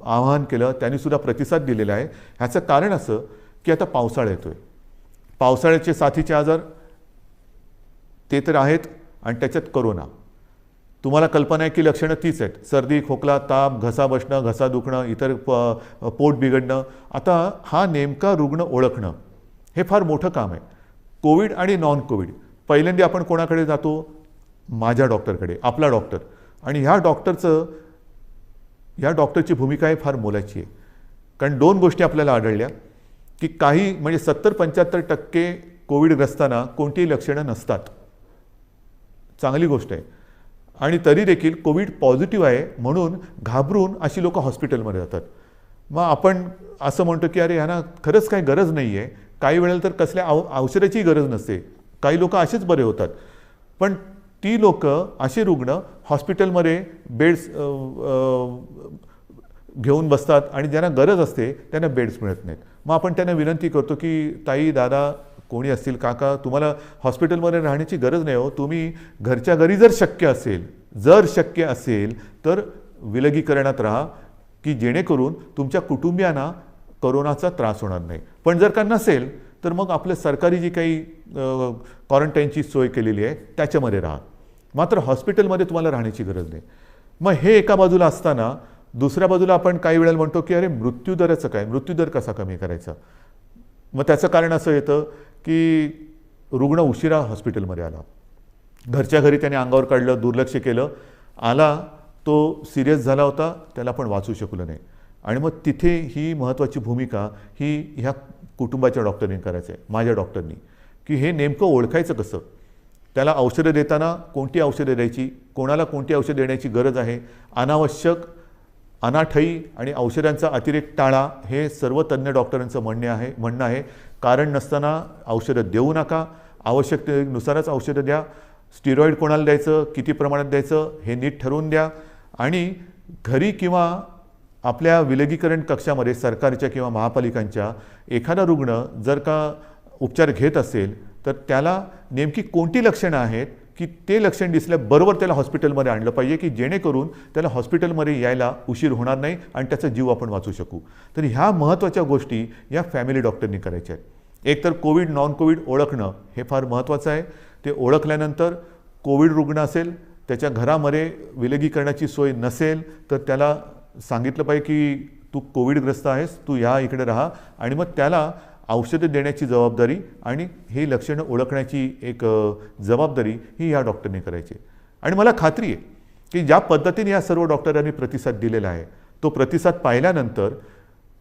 आवाहन केलं, त्यांनीसुद्धा प्रतिसाद दिलेला आहे. ह्याचं कारण असं की आता पावसाळा येतो आहे. पावसाळ्याचे साथीचे आजार ते तर आहेत आणि त्याच्यात करोना. तुम्हाला कल्पना आहे की लक्षणं तीच आहेत. सर्दी खोकला ताप घसा बसणं घसा दुखणं इतर पोट बिघडणं. आता हा नेमका रुग्ण ओळखणं हे फार मोठं काम आहे. कोविड आणि नॉन कोविड पहिल्यांदा आपण कोणाकडे जातो, माझ्या डॉक्टरकडे, आपला डॉक्टर. आणि ह्या डॉक्टरची भूमिका आहे फार मोलाची आहे. कारण दोन गोष्टी आपल्याला आढळल्या की काही म्हणजे 70-75% कोविडग्रस्तांना कोणतीही लक्षणं नसतात. चांगली गोष्ट आहे. आणि तरी देखील कोविड पॉझिटिव्ह आहे म्हणून घाबरून अशी लोक हॉस्पिटलमध्ये जातात. मग आपण असं म्हणतो की अरे ह्यांना खरंच काही गरज नाही आहे. काही वेळेला तर कसल्या औषधाची गरज नसते. काही लोक असेच बरे होतात. पण ती लोक असे रुग्ण हॉस्पिटलमध्ये बेड्स घेऊन बसतात आणि ज्यांना गरज असते त्यांना बेड्स मिळत नाहीत. मग आपण त्यांना विनंती करतो की ताई दादा कोणी असतील काका तुम्हाला हॉस्पिटलमध्ये राहण्याची गरज नाही हो, तुम्ही घरच्या घरी जर शक्य असेल तर विलगीकरणात राहा की जेणेकरून तुमच्या कुटुंबियांना कोरोनाचा त्रास होणार नाही. पण जर का नसेल तर मग आपलं सरकारी जी काही क्वारंटाईनची सोय केलेली आहे त्याच्यामध्ये राहा. मात्र हॉस्पिटलमध्ये तुम्हाला राहण्याची गरज नाही. मग हे एका बाजूला असताना दुसऱ्या बाजूला आपण काही वेळेला म्हणतो की अरे मृत्यूदराचं काय, मृत्यूदर कसा कमी करायचा. मग त्याचं कारण असं येतं की रुग्ण उशिरा हॉस्पिटलमध्ये आला, घरच्या घरी त्याने अंगावर काढलं, दुर्लक्ष केलं, आला तो सिरियस झाला होता, त्याला पण वाचू शकलो नाही. आणि मग तिथे ही महत्त्वाची भूमिका ही ह्या कुटुंबाच्या डॉक्टरनी करायचं आहे, माझ्या डॉक्टरनी, की हे नेमकं ओळखायचं कसं. त्याला औषधं देताना कोणती औषधं द्यायची, कोणाला कोणती औषधं देण्याची गरज आहे, अनावश्यक अनाठई आणि औषधांचा अतिरेक टाळा हे सर्व तज्ज्ञ डॉक्टरांचं म्हणणं आहे. कारण नसताना औषधं देऊ नका, आवश्यकतेनुसारच औषधं द्या. स्टिरॉइड कोणाला द्यायचं, किती प्रमाणात द्यायचं हे नीट ठरवून द्या. आणि घरी किंवा आपल्या विलगीकरण कक्षामध्ये सरकारच्या किंवा महापालिकांच्या एखादा रुग्ण जर का उपचार घेत असेल तर त्याला नेमकी कोणती लक्षणं आहेत की ते लक्षण दिसल्याबरोबर त्याला हॉस्पिटलमध्ये आणलं पाहिजे की जेणेकरून त्याला हॉस्पिटलमध्ये यायला उशीर होणार नाही आणि त्याचा जीव आपण वाचू शकू. तर ह्या महत्त्वाच्या गोष्टी या फॅमिली डॉक्टरनी करायच्या आहेत. एकतर कोविड नॉन कोविड ओळखणं हे फार महत्त्वाचं आहे. ते ओळखल्यानंतर कोविड रुग्ण असेल त्याच्या घरामध्ये विलगीकरणाची सोय नसेल तर त्याला सांगितलं पाहिजे की तू कोविडग्रस्त आहेस, तू या इकडे राहा. आणि मग त्याला औषधं देण्याची जबाबदारी आणि हे लक्षणं ओळखण्याची एक जबाबदारी ही या डॉक्टरने करायची. आणि मला खात्री आहे की ज्या पद्धतीने या सर्व डॉक्टरांनी प्रतिसाद दिलेला आहे तो प्रतिसाद पाहिल्यानंतर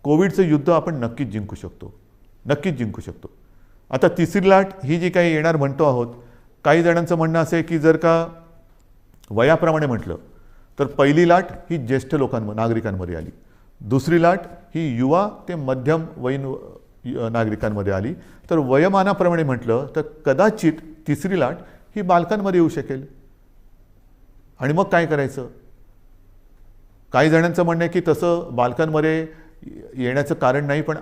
कोविडचं युद्ध आपण नक्कीच जिंकू शकतो. आता तिसरी लाट ही जी काही येणार म्हणतो आहोत, काही जणांचं म्हणणं असं आहे की जर का वयाप्रमाणे म्हटलं तर पहिली लाट ही ज्येष्ठ नागरिकांमध्ये आली, दुसरी लाट ही युवा ते मध्यम वयीन नागरिकांमध्ये आली, तर वयोमानाप्रमाणे म्हटलं तर कदाचित तिसरी लाट ही बालकांमध्ये येऊ शकेल. आणि मग काय करायचं. काही जणांचं म्हणणं आहे की तसं बालकांमध्ये येण्याचं कारण नाही, पण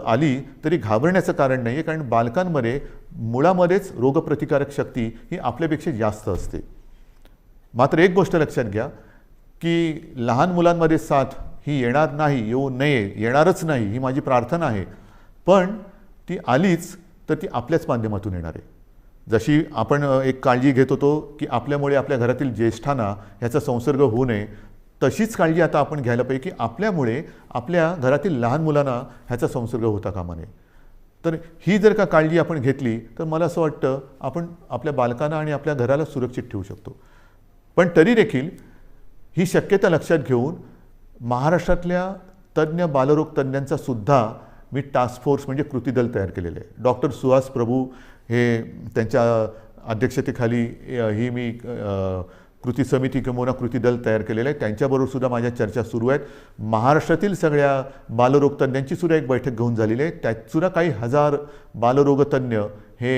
आली तरी घाबरण्याचं कारण नाही आहे, कारण बालकांमध्ये मुळामध्येच रोगप्रतिकारक शक्ती ही आपल्यापेक्षा जास्त असते. मात्र एक गोष्ट लक्षात घ्या की लहान मुलांमध्ये साथ ही येणार नाही, येऊ नये, येणारच नाही ही माझी प्रार्थना आहे. पण ती आलीच तर ती आपल्याच माध्यमातून येणार आहे. जशी आपण एक काळजी घेत होतो की आपल्यामुळे आपल्या घरातील ज्येष्ठांना ह्याचा संसर्ग होऊ नये, तशीच काळजी आता आपण घ्यायला पाहिजे की आपल्यामुळे आपल्या घरातील लहान मुलांना ह्याचा संसर्ग होता कामा नये. तर ही जर का काळजी आपण घेतली तर मला असं वाटतं आपण आपल्या बालकांना आणि आपल्या घराला सुरक्षित ठेवू शकतो. पण तरी देखील ही शक्यता लक्षात घेऊन महाराष्ट्रातल्या तज्ज्ञ बालरोग तज्ज्ञांचा सुद्धा मी टास्क फोर्स म्हणजे कृती दल तयार केलेले आहे. डॉक्टर सुहास प्रभू हे त्यांच्या अध्यक्षतेखाली ही मी कृती समिती किंवा कृती दल तयार केलेलं आहे. त्यांच्याबरोबर सुद्धा माझ्या चर्चा सुरू आहेत. महाराष्ट्रातील सगळ्या बालरोग तज्ज्ञांची सुद्धा एक बैठक घेऊन झालेली आहे. त्यात सुद्धा काही हजार बालरोगतज्ञ हे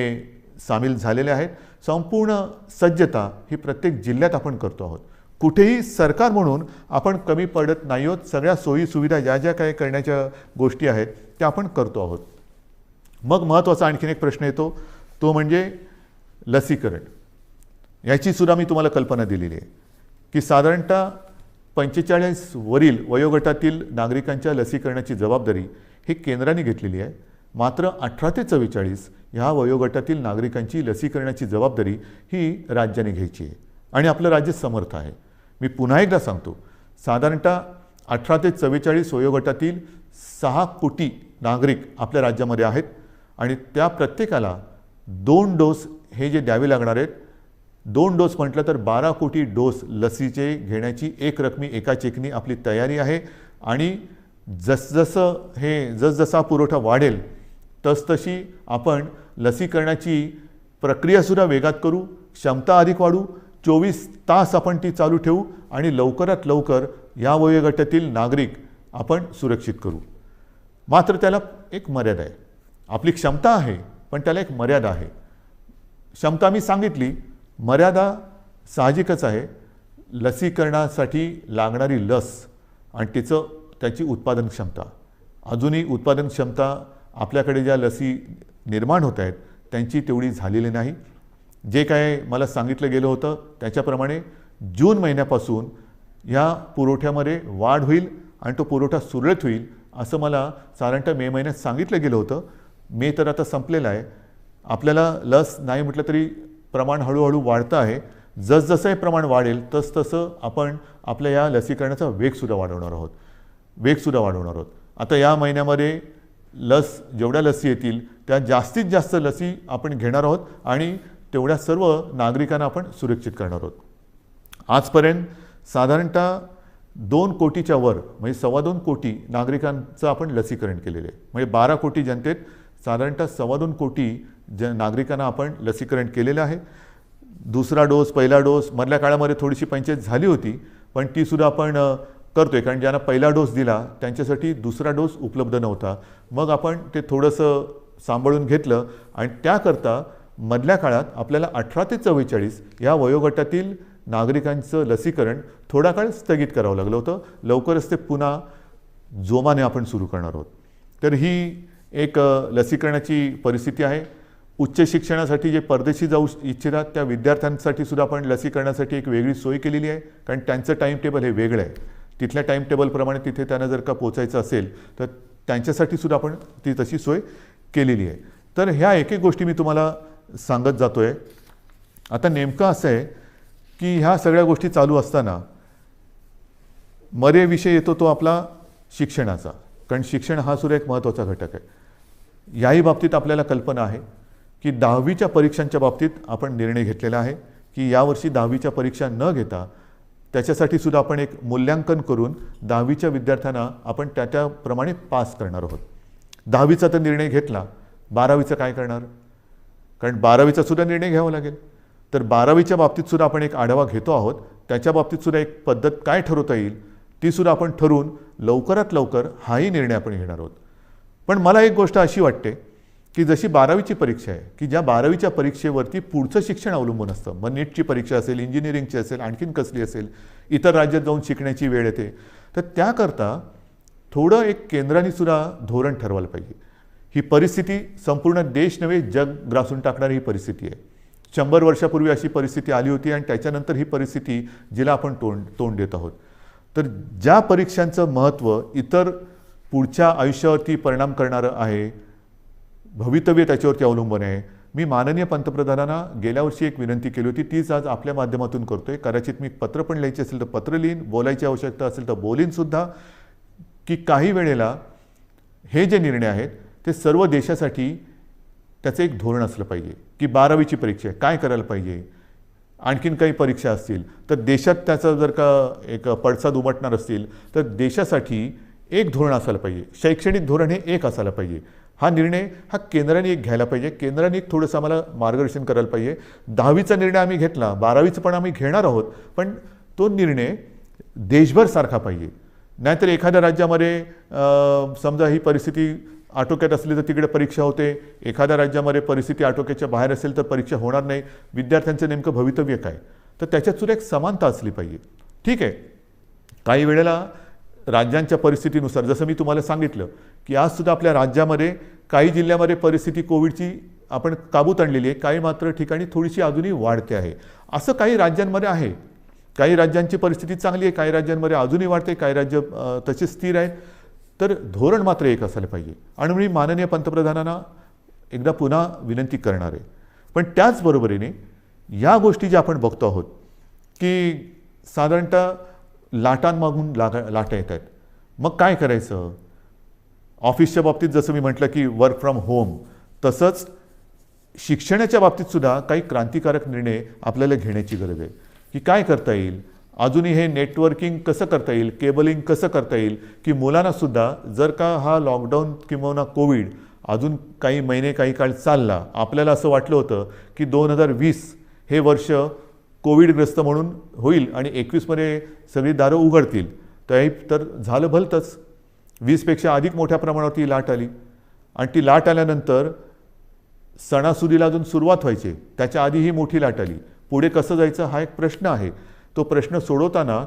सामील झालेले आहेत. संपूर्ण सज्जता ही प्रत्येक जिल्ह्यात आपण करतो आहोत. कुठेही सरकार म्हणून आपण कमी पडत नाही आहोत. सगळ्या सोयी सुविधा ज्या ज्या काही करण्याच्या गोष्टी आहेत त्या आपण करतो आहोत. मग महत्त्वाचा आणखीन एक प्रश्न येतो, तो म्हणजे लसीकरण. याची सुद्धा मी तुम्हाला कल्पना दिलेली आहे की साधारणतः 45 वरील वयोगटातील नागरिकांच्या लसीकरणाची जबाबदारी ही केंद्राने घेतलेली आहे. मात्र 18 ते 44 ह्या वयोगटातील नागरिकांची लसीकरणाची जबाबदारी ही राज्याने घ्यायची आहे आणि आपलं राज्य समर्थ आहे. मी पुन्हा एकदा सांगतो, साधारणतः 18 ते 44 वयोगटातील 6 कोटी नागरिक आपल्या राज्यामध्ये आहेत आणि त्या प्रत्येकाला 2 डोस हे जे द्यावे लागणार आहेत, 2 डोस म्हटलं तर 12 कोटी डोस लसीचे घेण्याची एक रकमी एका चेकनी आपली तयारी आहे. आणि जसजसा पुरवठा वाढेल तसतशी आपण लसीकरणाची प्रक्रियासुद्धा वेगात करू, क्षमता अधिक वाढू, 24 तास आपण ती चालू ठेवू आणि लवकरात लवकर या वयोगटातील नागरिक आपण सुरक्षित करू. मात्र त्याला एक मर्यादा आहे. आपली क्षमता आहे पण त्याला एक मर्यादा आहे. क्षमता मी सांगितली, मर्यादा साहजिकच आहे. लसीकरणासाठी लागणारी लस आणि त्याची उत्पादन क्षमता, अजूनही उत्पादन क्षमता आपल्याकडे ज्या लसी निर्माण होत आहेत त्यांची तेवढी झालेली नाही. जे काय मला सांगितलं गेलं होतं त्याच्याप्रमाणे जून महिन्यापासून या पुरवठ्यामध्ये वाढ होईल आणि तो पुरवठा सुरळीत होईल असं मला साधारणतः मे महिन्यात सांगितलं गेलं होतं. मे तर आता संपलेला आहे. आपल्याला लस नाही म्हटलं तरी प्रमाण हळूहळू वाढतं आहे. जसजसं हे प्रमाण वाढेल तसतसं आपण आपल्या या लसीकरणाचा वेगसुद्धा वाढवणार आहोत. आता या महिन्यामध्ये जेवढ्या लसी येतील त्या जास्तीत जास्त लसी आपण घेणार आहोत आणि तेवढ्या सर्व नागरिकांना आपण सुरक्षित करणार आहोत. आजपर्यंत साधारणतः 2 कोटीच्या वर म्हणजे 2.25 कोटी नागरिकांचं आपण लसीकरण केलेलं आहे. म्हणजे 12 कोटी जनतेत साधारणतः 2.25 कोटी नागरिकांना आपण लसीकरण केलेलं आहे. दुसरा डोस, पहिला डोस मधल्या काळामध्ये थोडीशी पंचायत झाली होती पण ती सुद्धा आपण करतोय, कारण ज्यांना पहिला डोस दिला त्यांच्यासाठी दुसरा डोस उपलब्ध नव्हता. मग आपण ते थोडंसं सांभाळून घेतलं आणि त्याकरता मधल्या काळात आपल्याला 18 ते 44 या वयोगटातील नागरिकांचं लसीकरण थोडा काळ स्थगित करावं लागलं होतं. लवकरच ते पुन्हा जोमाने आपण सुरू करणार आहोत. तर ही एक लसीकरणाची परिस्थिती आहे. उच्च शिक्षणासाठी जे परदेशी जाऊ इच्छितात त्या विद्यार्थ्यांसाठी सुद्धा आपण लसीकरणासाठी एक वेगळी सोय केलेली आहे, कारण त्यांचं टाईम टेबल हे वेगळं आहे. तिथल्या टाईम टेबलप्रमाणे तिथे त्यांना जर का पोचायचं असेल तर त्यांच्यासाठी सुद्धा आपण ती तशी सोय केलेली आहे. तर ह्या एक एक गोष्टी मी तुम्हाला सांगत जातो आहे. आता नेमकं असं आहे की ह्या सगळ्या गोष्टी चालू असताना विषय येतो तो आपला शिक्षणाचा, कारण शिक्षण हा सुद्धा एक महत्त्वाचा घटक आहे. याही बाबतीत आपल्याला कल्पना आहे की 10वीच्या परीक्षांच्या बाबतीत आपण निर्णय घेतलेला आहे की यावर्षी 10वीच्या परीक्षा न घेता त्याच्यासाठी सुद्धा आपण एक मूल्यांकन करून 10वीच्या विद्यार्थ्यांना आपण त्याप्रमाणे पास करणार आहोत. 10वीचा तर निर्णय घेतला, 12वीचं काय करणार? कारण 12वीचा सुद्धा निर्णय घ्यावा लागेल. तर 12वीच्या बाबतीत सुद्धा आपण एक आढावा घेतो आहोत. त्याच्या बाबतीत सुद्धा एक पद्धत काय ठरवता येईल ती सुद्धा आपण ठरवून लवकरात लवकर हाही निर्णय आपण घेणार आहोत. पण मला एक गोष्ट अशी वाटते की जशी 12वीची परीक्षा आहे की ज्या 12वीच्या परीक्षेवरती पुढचं शिक्षण अवलंबून असतं, मग नीटची परीक्षा असेल, इंजिनिअरिंगची असेल, आणखीन कसली असेल, इतर राज्यात जाऊन शिकण्याची वेळ येते, तर त्याकरता थोडं एक केंद्राने सुद्धा धोरण ठरवायला पाहिजे. ही परिस्थिती संपूर्ण देश नव्हे जग ग्रासून टाकणारी ही परिस्थिती आहे. 100 वर्षापूर्वी अशी परिस्थिती आली होती आणि त्याच्यानंतर ही परिस्थिती जिला आपण तोंड देत आहोत. तर ज्या परीक्षांचं महत्त्व इतर पुढच्या आयुष्यावरती परिणाम करणारं आहे, भवितव्य त्याच्यावरती अवलंबून आहे. मी माननीय पंतप्रधानांना गेल्या वर्षी एक विनंती केली होती, तीच आज आपल्या माध्यमातून करतोय. कदाचित मी पत्र पण लिहायचे असेल तर पत्र लिहीन, बोलायची आवश्यकता असेल तर बोलीनसुद्धा, की काही वेळेला हे जे निर्णय आहेत ते सर्व देशासाठी त्याचं एक धोरण असलं पाहिजे की 12वीची परीक्षा काय करायला पाहिजे, आणखीन काही परीक्षा असतील, तर देशात त्याचा जर का एक पडसाद उमटणार असतील तर देशासाठी एक धोरण असायला पाहिजे. शैक्षणिक धोरण हे एक असायला पाहिजे. हा निर्णय हा केंद्राने एक घ्यायला पाहिजे. केंद्राने एक थोडंसं आम्हाला मार्गदर्शन करायला पाहिजे. 10वीचा निर्णय आम्ही घेतला, 12वीचं पण आम्ही घेणार आहोत, पण तो निर्णय देशभर सारखा पाहिजे. नाहीतर एखाद्या राज्यामध्ये समजा ही परिस्थिती आटोक्यात असली तर तिकडे परीक्षा होते, एखाद्या राज्यामध्ये परिस्थिती आटोक्याच्या बाहेर असेल तर परीक्षा होणार नाही. विद्यार्थ्यांचं नेमकं भवितव्य काय, तर त्याच्यात सुद्धा एक समानता असली पाहिजे. ठीक आहे, काही वेळेला राज्यांच्या परिस्थितीनुसार, जसं मी तुम्हाला सांगितलं की आजसुद्धा आपल्या राज्यामध्ये काही जिल्ह्यामध्ये परिस्थिती कोविडची आपण काबूत आणलेली आहे, काही मात्र ठिकाणी थोडीशी अजूनही वाढते आहे. असं काही राज्यांमध्ये आहे. काही राज्यांची परिस्थिती चांगली आहे, काही राज्यांमध्ये अजूनही वाढते, काही राज्य तसे स्थिर आहेत. तर धोरण मात्र एक असायला पाहिजे. आणि मी माननीय पंतप्रधानांना एकदा पुन्हा विनंती करणार आहे. पण त्याचबरोबरीने या गोष्टी ज्या आपण बघतो आहोत की साधारणतः लाटांमागून लाटा येत आहेत, मग काय करायचं? ऑफिसच्या बाबतीत जसं मी म्हटलं की वर्क फ्रॉम होम, तसंच शिक्षणाच्या बाबतीत सुद्धा काही क्रांतिकारक निर्णय आपल्याला घेण्याची गरज आहे. की काय करता येईल, अजूनही हे नेटवर्किंग कसं करता येईल, केबलिंग कसं करता येईल, की मुलांनासुद्धा जर का हा लॉकडाऊन किंवा कोविड अजून काही महिने काही काळ चालला, आपल्याला असं वाटलं होतं की 2020 हे वर्ष कोविडग्रस्त म्हणून होईल आणि 21मध्ये सगळी दारं उघडतील, तर झालं भलतंच. 20पेक्षा अधिक मोठ्या प्रमाणावरती लाट आली आणि ती लाट आल्यानंतर सणासुदीला अजून सुरुवात व्हायची, त्याच्या आधी ही मोठी लाट आली. पुढे कसं जायचं हा एक प्रश्न आहे. तो प्रश्न सोडवताना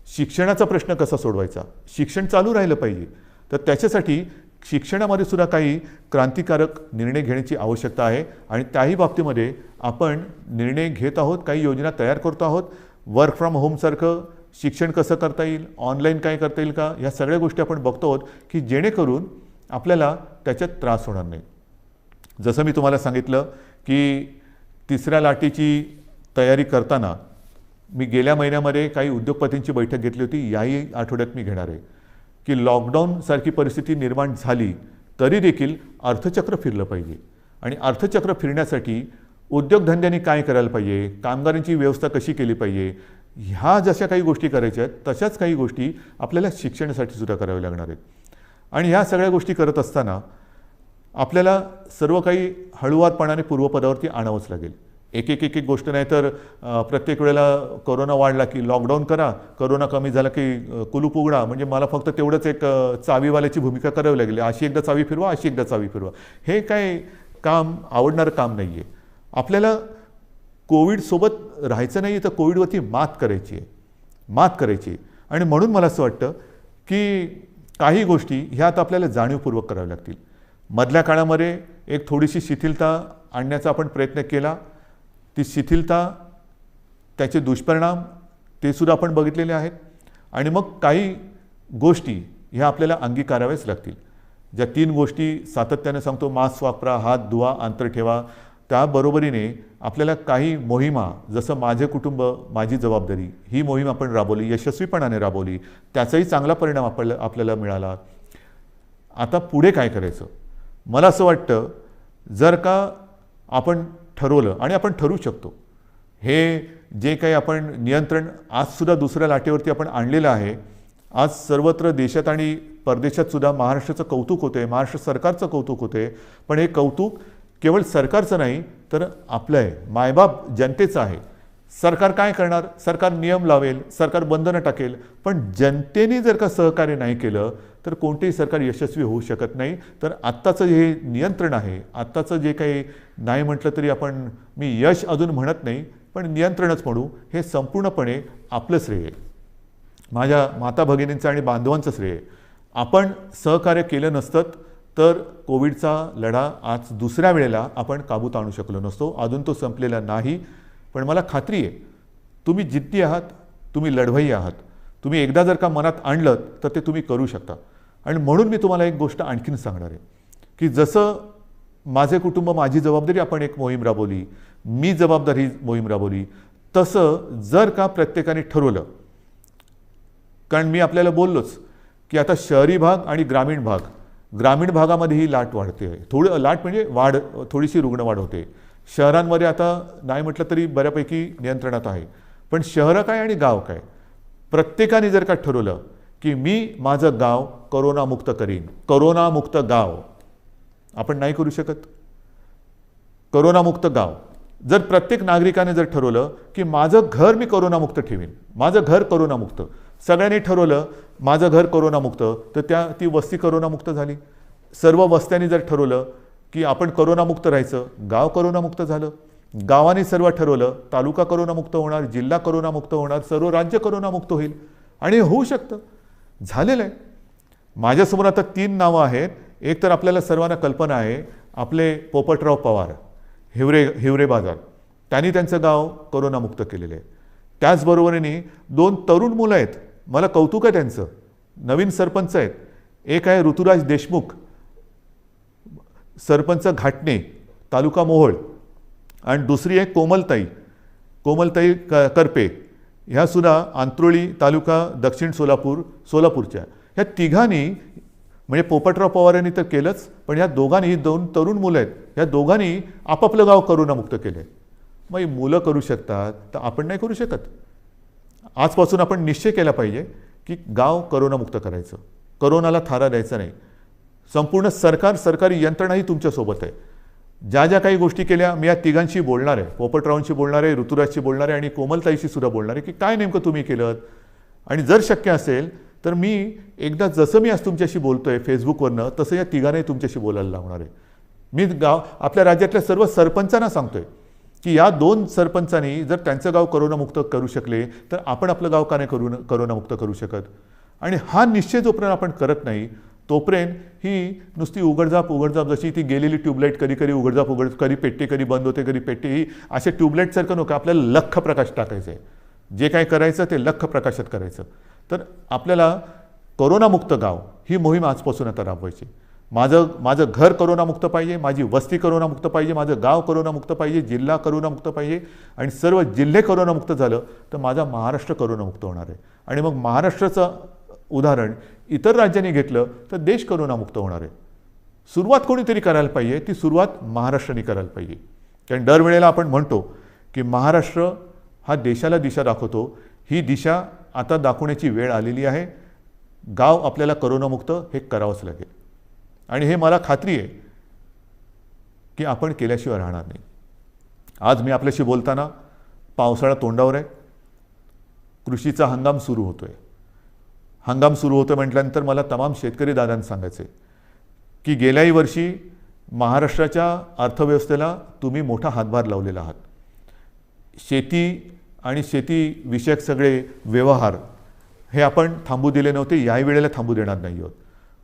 शिक्षणाचा प्रश्न कसा सोडवायचा, शिक्षण चालू राहिलं पाहिजे, तर त्याच्यासाठी शिक्षणामध्ये सुद्धा काही क्रांतिकारक निर्णय घेण्याची आवश्यकता आहे. आणि त्याही बाबतीमध्ये आपण निर्णय घेत आहोत, काही योजना तयार करतो आहोत. वर्क फ्रॉम होमसारखं शिक्षण कसं करता येईल, ऑनलाईन काय करता येईल का, या सगळ्या गोष्टी आपण बघतो आहोत की जेणेकरून आपल्याला त्याच्यात त्रास होणार नाही. जसं मी तुम्हाला सांगितलं की तिसऱ्या लाटेची तयारी करताना मी गेल्या महिन्यामध्ये काही उद्योगपतींची बैठक घेतली होती, याही आठवड्यात मी घेणार आहे. की लॉकडाऊनसारखी परिस्थिती निर्माण झाली तरी देखील अर्थचक्र फिरलं पाहिजे. आणि अर्थचक्र फिरण्यासाठी उद्योगधंद्यांनी काय करायला पाहिजे, कामगारांची व्यवस्था कशी केली पाहिजे, ह्या जशा काही गोष्टी करायच्या आहेत तशाच काही गोष्टी आपल्याला शिक्षणासाठी सुद्धा कराव्या लागणार आहेत. आणि ह्या सगळ्या गोष्टी करत असताना आपल्याला सर्व काही हळूवारपणाने पूर्वपदावरती आणावंच लागेल. एक एक एक एक गोष्ट नाही तर प्रत्येक वेळेला कोरोना वाढला की लॉकडाऊन करा, कोरोना कमी झाला की कुलूप उघडा, म्हणजे मला फक्त तेवढंच एक चावीवाल्याची भूमिका करावी लागली. अशी एकदा चावी फिरवा, अशी एकदा चावी फिरवा, हे काय काम आवडणारं काम नाही आहे. आपल्याला कोविडसोबत राहायचं नाही तर कोविडवरती मात करायची आहे. आणि म्हणून मला असं वाटतं की काही गोष्टी ह्या आता आपल्याला जाणीवपूर्वक कराव्या लागतील. मधल्या काळामध्ये एक थोडीशी शिथिलता आणण्याचा आपण प्रयत्न केला. ती शिथिलता, त्याचे दुष्परिणाम ते सुद्धा आपण बघितलेले आहेत. आणि मग काही गोष्टी ह्या आपल्याला अंगीकाराव्याच लागतील. ज्या 3 गोष्टी सातत्याने सांगतो, मास्क वापरा, हात धुवा, अंतर ठेवा, त्याबरोबरीने आपल्याला काही मोहिमा, जसं माझे कुटुंब माझी जबाबदारी, ही मोहीम आपण राबवली, यशस्वीपणाने राबवली, त्याचाही चांगला परिणाम आपल्याला मिळाला. आता पुढे काय करायचं? मला असं वाटतं जर का आपण ठरवलं, आणि आपण ठरवू शकतो, हे जे काही आपण नियंत्रण आजसुद्धा दुसऱ्या लाटेवरती आपण आणलेलं आहे. आज सर्वत्र देशात आणि परदेशात सुद्धा महाराष्ट्राचं कौतुक होते, महाराष्ट्र सरकारचं कौतुक होते. पण हे कौतुक केवळ सरकारचं नाही तर आपलं आहे, मायबाप जनतेचं आहे. सरकार काय करणार? सरकार नियम लावेल, सरकार बंधनं टाकेल, पण जनतेने जर का सहकार्य नाही केलं तर कोणतेही सरकार यशस्वी होऊ शकत नाही. तर आत्ताचं हे नियंत्रण आहे, आत्ताचं जे काही नाही म्हटलं तरी आपण, मी यश अजून म्हणत नाही पण नियंत्रणच म्हणू, हे संपूर्णपणे आपलं श्रेय आहे, माझ्या माता भगिनींचं आणि बांधवांचं श्रेय आहे. आपण सहकार्य केलं नसतं तर कोविडचा लढा आज दुसऱ्या वेळेला आपण काबूत आणू शकलो नसतो. अजून तो संपलेला नाही, पण मला खात्री आहे तुम्ही जिद्दी आहात, तुम्ही लढवई आहात. तुम्ही एकदा जर का मनात आणलं तर ते तुम्ही करू शकता. आणि म्हणून मी तुम्हाला एक गोष्ट आणखीन सांगणार आहे की जसं माझे कुटुंब माझी जबाबदारी आपण एक मोहीम राबवली, मी जबाबदारी मोहीम राबवली, तसं जर का प्रत्येकाने ठरवलं, कारण मी आपल्याला बोललोच की आता शहरी भाग आणि ग्रामीण भागामध्ये ही लाट वाढते आहे. लाट म्हणजे थोडीशी रुग्णवाढ होते. शहरांमध्ये आता नाही म्हटलं तरी बऱ्यापैकी नियंत्रणात आहे. पण शहरं काय आणि गाव काय, प्रत्येकाने जर का ठरवलं की मी माझं गाव करोनामुक्त करीन, करोनामुक्त गाव, आपण नाही करू शकत. करोनामुक्त गाव जर प्रत्येक नागरिकाने जर ठरवलं की माझं घर मी करोनामुक्त ठेवीन, माझं घर करोनामुक्त, सगळ्यांनी ठरवलं माझं घर करोनामुक्त, तर ती वस्ती करोनामुक्त झाली. सर्व वस्त्यांनी जर ठरवलं की आपण करोनामुक्त राहायचं, गाव करोनामुक्त झालं. गावाने सर्व ठरवलं तालुका करोनामुक्त होणार, जिल्हा करोनामुक्त होणार, सर्व राज्य करोनामुक्त होईल. आणि होऊ शकतं, झालेलं आहे. माझ्यासमोर आता 3 नावं आहेत. एक तर आपल्याला सर्वांना कल्पना आहे, आपले पोपटराव पवार, हिवरे बाजार, त्यांनी त्यांचं गाव करोनामुक्त केलेलं आहे. त्याचबरोबरीने 2 तरुण मुलं आहेत, मला कौतुक आहे त्यांचं, नवीन सरपंच आहेत. एक आहे ऋतुराज देशमुख, सरपंच घाटणे, तालुका मोहोळ, आणि दुसरी आहे कोमलताई करपे, ह्या सुद्धा आंत्रोळी तालुका दक्षिण सोलापूरच्या. ह्या तिघांनी, म्हणजे पोपटराव पवारांनी तर केलंच, पण ह्या दोघांनी 2 तरुण मुलं आहेत, ह्या दोघांनी आपापलं गाव करोनामुक्त केलं आहे. मग ही मुलं करू शकतात तर आपण नाही करू शकत. आजपासून आपण निश्चय केला पाहिजे की गाव करोनामुक्त करायचं, करोनाला थारा द्यायचा नाही. संपूर्ण सरकारी यंत्रणाही तुमच्यासोबत आहे. ज्या ज्या काही गोष्टी केल्या, मी या तिघांशी बोलणार आहे, पोपटरावांशी बोलणार आहे, ऋतुराजशी बोलणार आहे आणि कोमलताईशी सुद्धा बोलणार आहे की काय नेमकं तुम्ही केलं. आणि जर शक्य असेल तर मी एकदा जसं मी आज तुमच्याशी बोलतोय फेसबुकवरनं, तसं या तिघांनाही तुमच्याशी बोलायला लावणार आहे. मी आपल्या राज्यातल्या सर्व सरपंचांना सांगतोय की या 2 सरपंचांनी जर त्यांचं गाव करोनामुक्त करू शकले तर आपण आपलं गाव का नाही करोनामुक्त करू शकत. आणि हा निश्चय जोपर्यंत आपण करत नाही तोपर्यंत ही नुसती उघडझाप जशी ती गेलेली ट्यूबलाईट, कधी उघडझाप कधी पेटते, कधी बंद होते, कधी पेटते, ही अशा ट्यूबलाईटसारखं नको. आपल्याला लख्ख प्रकाश टाकायचं आहे. जे काय करायचं ते लख्ख प्रकाशात करायचं. तर आपल्याला करोनामुक्त गाव ही मोहीम आजपासून आता राबवायची. माझं घर करोनामुक्त पाहिजे, माझी वस्ती करोनामुक्त पाहिजे, माझं गाव करोनामुक्त पाहिजे, जिल्हा करोनामुक्त पाहिजे, आणि सर्व जिल्हे करोनामुक्त झालं तर माझा महाराष्ट्र करोनामुक्त होणार आहे. आणि मग महाराष्ट्राचं उदाहरण इतर राज्यांनी घेतलं तर देश करोनामुक्त होणार आहे. सुरुवात कोणीतरी करायला पाहिजे, ती सुरुवात महाराष्ट्राने करायला पाहिजे. कारण दरवेळेला आपण म्हणतो की महाराष्ट्र हा देशाला दिशा दाखवतो, ही दिशा आता दाखवण्याची वेळ आलेली आहे. गाव आपल्याला करोनामुक्त हे करावंच लागेल. आणि हे मला खात्री आहे की आपण केल्याशिवाय राहणार नाही. आज मी आपल्याशी बोलताना पावसाळा तोंडावर आहे, कृषीचा हंगाम सुरू होतोय. हंगाम सुरू होतं म्हटल्यानंतर मला तमाम शेतकरी दादांना सांगायचं आहे की गेल्याही वर्षी महाराष्ट्राच्या अर्थव्यवस्थेला तुम्ही मोठा हातभार लावलेला आहात. शेती आणि शेतीविषयक सगळे व्यवहार हे आपण थांबू दिले नव्हते, याही वेळेला थांबू देणार नाही आहोत.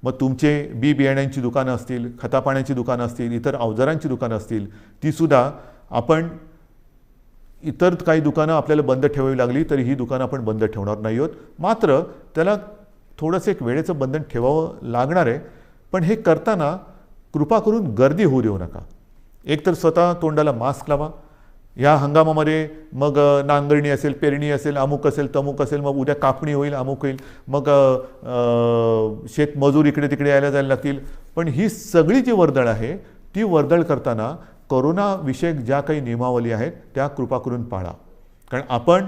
मग तुमचे बियाण्यांची दुकानं असतील, खतापाण्याची दुकानं असतील, इतर अवजारांची दुकानं असतील, तीसुद्धा आपण, इतर काही दुकानं आपल्याला बंद ठेवावी लागली तरी ही दुकानं आपण बंद ठेवणार नाही आहोत. मात्र त्याला थोडंसं एक वेळेचं बंधन ठेवावं लागणार आहे. पण हे करताना कृपा करून गर्दी होऊ देऊ नका. एकतर स्वतः तोंडाला मास्क लावा. या हंगामामध्ये मग नांगरणी असेल, पेरणी असेल, अमुक असेल, तमुक असेल, मग उद्या कापणी होईल, अमुक होईल, मग शेतमजूर इकडे तिकडे यायला जायला लागतील. पण ही सगळी जी वर्दळ आहे ती वर्दळ करताना कोरोनाविषयक ज्या काही नियमावली आहेत त्या कृपा करून पाळा. कारण आपण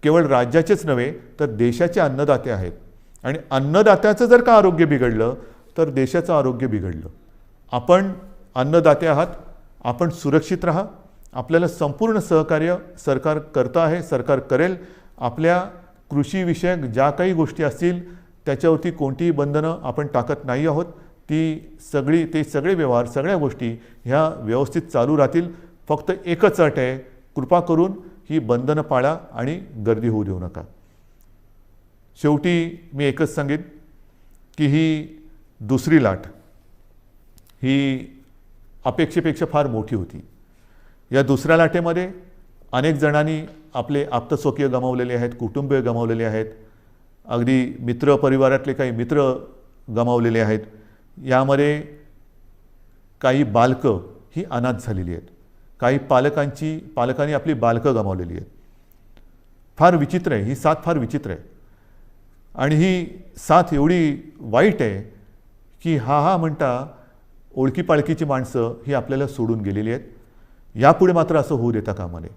केवळ राज्याचेच नव्हे तर देशाचे अन्नदाते आहेत. आणि अन्नदात्याचं जर का आरोग्य बिघडलं तर देशाचं आरोग्य बिघडलं. आपण अन्नदाते आहात, आपण सुरक्षित राहा. आपल्याला संपूर्ण सहकार्य सरकार करतं आहे, सरकार करेल. आपल्या कृषीविषयक ज्या काही गोष्टी असतील त्याच्यावरती कोणतीही बंधनं आपण टाकत नाही आहोत. ते सगळे व्यवहार, सगळ्या गोष्टी ह्या व्यवस्थित चालू राहतील. फक्त एकच अट आहे, कृपा करून ही बंधनं पाळा आणि गर्दी होऊ देऊ नका. शेवटी मी एकच सांगेन की ही दुसरी लाट ही अपेक्षेपेक्षा फार मोठी होती. या दुसऱ्या लाटेमध्ये अनेक जणांनी आपले आप्तस्वकीय गमावलेले आहेत, कुटुंबीय गमावलेले आहेत, अगदी मित्र परिवारातले काही मित्र गमावलेले आहेत. यामध्ये काही बालकं ही अनाथ झालेली आहेत, काही पालकांनी आपली बालकं गमावलेली आहेत. फार विचित्र आहे, ही साथ फार विचित्र आहे. आणि ही साथ एवढी वाईट आहे की हा म्हणता ओळखीपाळखीची माणसं ही आपल्याला सोडून गेलेली आहेत. यापुढे मात्र असं होऊ देता कामा नये.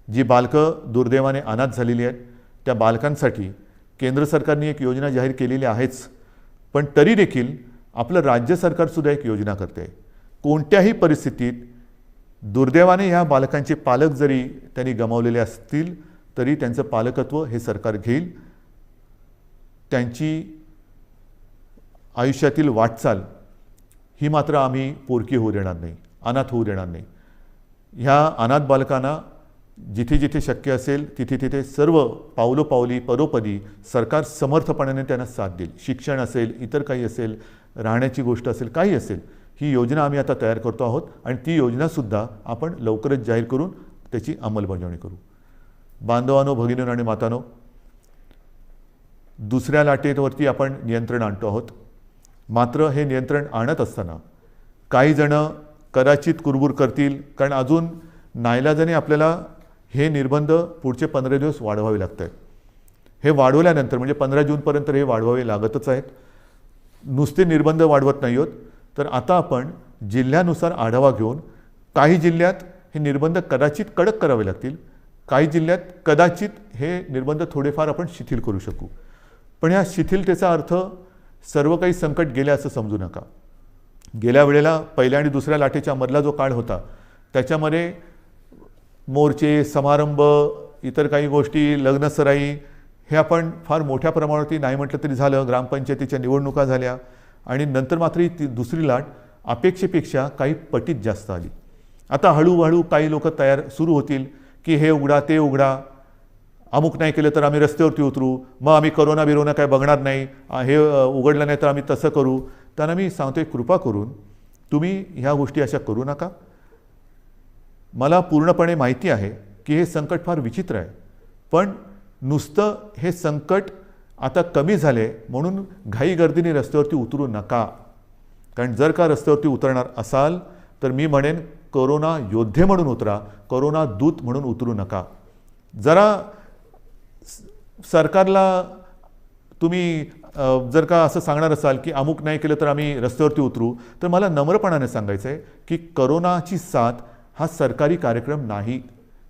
जी बालकं दुर्दैवाने अनाथ झालेली आहेत त्या बालकांसाठी केंद्र सरकारने एक योजना जाहीर केलेली आहेच, पण तरी देखील आपलं राज्य सरकारसुद्धा एक योजना करते आहे. कोणत्याही परिस्थितीत दुर्दैवाने ह्या बालकांचे पालक जरी त्यांनी गमावलेले असतील तरी त्यांचं पालकत्व हे सरकार घेईल. त्यांची आयुष्यातील वाटचाल ही मात्र आम्ही पोरकी होऊ देणार नाही, अनाथ होऊ देणार नाही. ह्या अनाथ बालकांना जिथे जिथे शक्य असेल तिथे तिथे सर्व पावलोपावली परोपदी सरकार समर्थपणाने त्यांना साथ देईल. शिक्षण असेल, इतर काही असेल, राहण्याची गोष्ट असेल, काही असेल, ही योजना आम्ही आता तयार करतो आहोत आणि ती योजनासुद्धा आपण लवकरच जाहीर करून त्याची अंमलबजावणी करू. बांधवांनो, भगिनींनो आणि मातांनो, दुसऱ्या लाटेवरती आपण नियंत्रण आणतो आहोत. मात्र हे नियंत्रण आणत असताना काही जण कदाचित कुरबुर करतील, कारण अजून नाईलाजाने आपल्याला हे निर्बंध पुढचे 15 दिवस वाढवावे लागत आहेत. हे वाढवल्यानंतर म्हणजे 15 जूनपर्यंत हे वाढवावे लागतच आहेत. नुसते निर्बंध वाढवत नाही आहोत, तर आता आपण जिल्ह्यानुसार आढावा घेऊन काही जिल्ह्यात हे निर्बंध कदाचित कडक करावे लागतील, काही जिल्ह्यात कदाचित हे निर्बंध थोडेफार आपण शिथिल करू शकू. पण ह्या शिथिलतेचा अर्थ सर्व काही संकट गेले असं समजू नका. गेल्या वेळेला पहिल्या आणि दुसऱ्या लाटेच्या मधला जो काळ होता त्याच्यामध्ये मोर्चे, समारंभ, इतर काही गोष्टी, लग्नसराई हे आपण फार मोठ्या प्रमाणावरती नाही म्हटलं तरी झालं. ग्रामपंचायतीच्या निवडणुका झाल्या आणि नंतर मात्र ती दुसरी लाट अपेक्षेपेक्षा काही पटीत जास्त आली. आता हळूहळू काही लोक तयार सुरू होतील की हे उघडा, ते उघडा, अमुक नाही केलं तर आम्ही रस्त्यावरती उतरू, मग आम्ही करोना बिरोना काय बघणार नाही, हे उघडलं नाही तर आम्ही तसं करू. त्यांना मी सांगतोय, कृपा करून तुम्ही ह्या गोष्टी अशा करू नका. मला पूर्णपणे माहिती आहे की हे संकट फार विचित्र आहे, पण नुसतं हे संकट आता कमी झाले म्हणून घाईगर्दीने रस्त्यावरती उतरू नका. कारण जर का रस्त्यावरती उतरणार असाल तर मी म्हणेन कोरोना योद्धे म्हणून उतरा, कोरोना दूत म्हणून उतरू नका. जरा सरकारला तुम्ही जर का असं सांगणार असाल की अमुक नाही केलं तर आम्ही रस्त्यावरती उतरू, तर मला नम्रपणाने सांगायचं आहे की कोरोनाची साथ हा सरकारी कार्यक्रम नाही,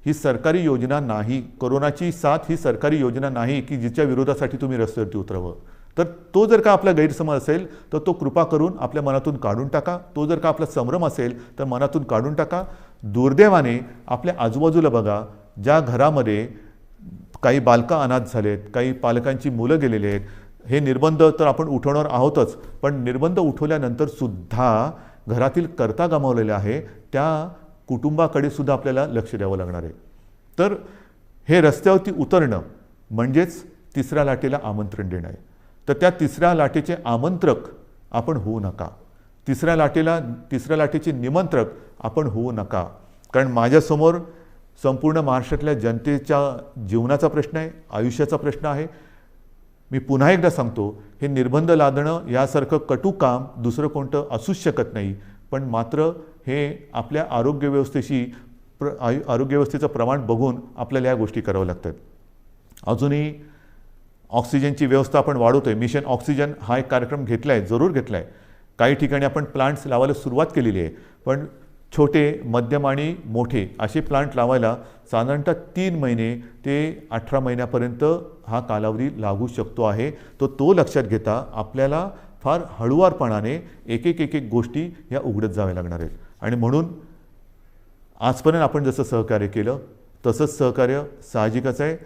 ही सरकारी योजना नाही. कोरोनाची साथ ही सरकारी योजना नाही की जिच्या विरोधासाठी तुम्ही रस्त्यावरती उतरावं. तर तो जर का आपला गैरसमज असेल तर तो कृपा करून आपल्या मनातून काढून टाका. तो जर का आपला संभ्रम असेल तर मनातून काढून टाका. दुर्दैवाने आपल्या आजूबाजूला बघा, ज्या घरामध्ये काही बालकं अनाथ झालेत, काही पालकांची मुलं गेलेली आहेत, हे निर्बंध तर आपण उठवणार आहोतच, पण निर्बंध उठवल्यानंतर सुद्धा घरातील कर्ता गमावलेला आहे त्या कुटुंबाकडे सुद्धा आपल्याला लक्ष द्यावं लागणार आहे. तर हे रस्त्यावरती उतरणं म्हणजेच तिसऱ्या लाटेला आमंत्रण देणं आहे. तर त्या तिसऱ्या लाटेचे आमंत्रक आपण होऊ नका. तिसऱ्या लाटेचे निमंत्रक आपण होऊ नका. कारण माझ्यासमोर संपूर्ण महाराष्ट्रातल्या जनतेच्या जीवनाचा प्रश्न आहे, आयुष्याचा प्रश्न आहे. मी पुन्हा एकदा सांगतो, हे निर्बंध लादणं यासारखं कटू काम दुसरं कोणतं असूच शकत नाही. पण मात्र हे आपल्या आरोग्यव्यवस्थेचं प्रमाण बघून आपल्याला या गोष्टी कराव्या लागतात. अजूनही ऑक्सिजनची व्यवस्था आपण वाढवतोय. मिशन ऑक्सिजन हा एक कार्यक्रम घेतला आहे, जरूर घेतला आहे. काही ठिकाणी आपण प्लांट्स लावायला सुरुवात केलेली आहे, पण छोटे, मध्यम आणि मोठे असे प्लांट लावायला साधारणतः 3 महिने ते 18 महिन्यापर्यंत हा कालावधी लागू शकतो आहे. तो लक्षात घेता आपल्याला फार हळुवारपणाने एक एक गोष्टी ह्या उघडत जाव्या लागणार आहेत. आणि म्हणून आजपर्यंत आपण जसं सहकार्य केलं तसंच सहकार्य साहजिकच आहे.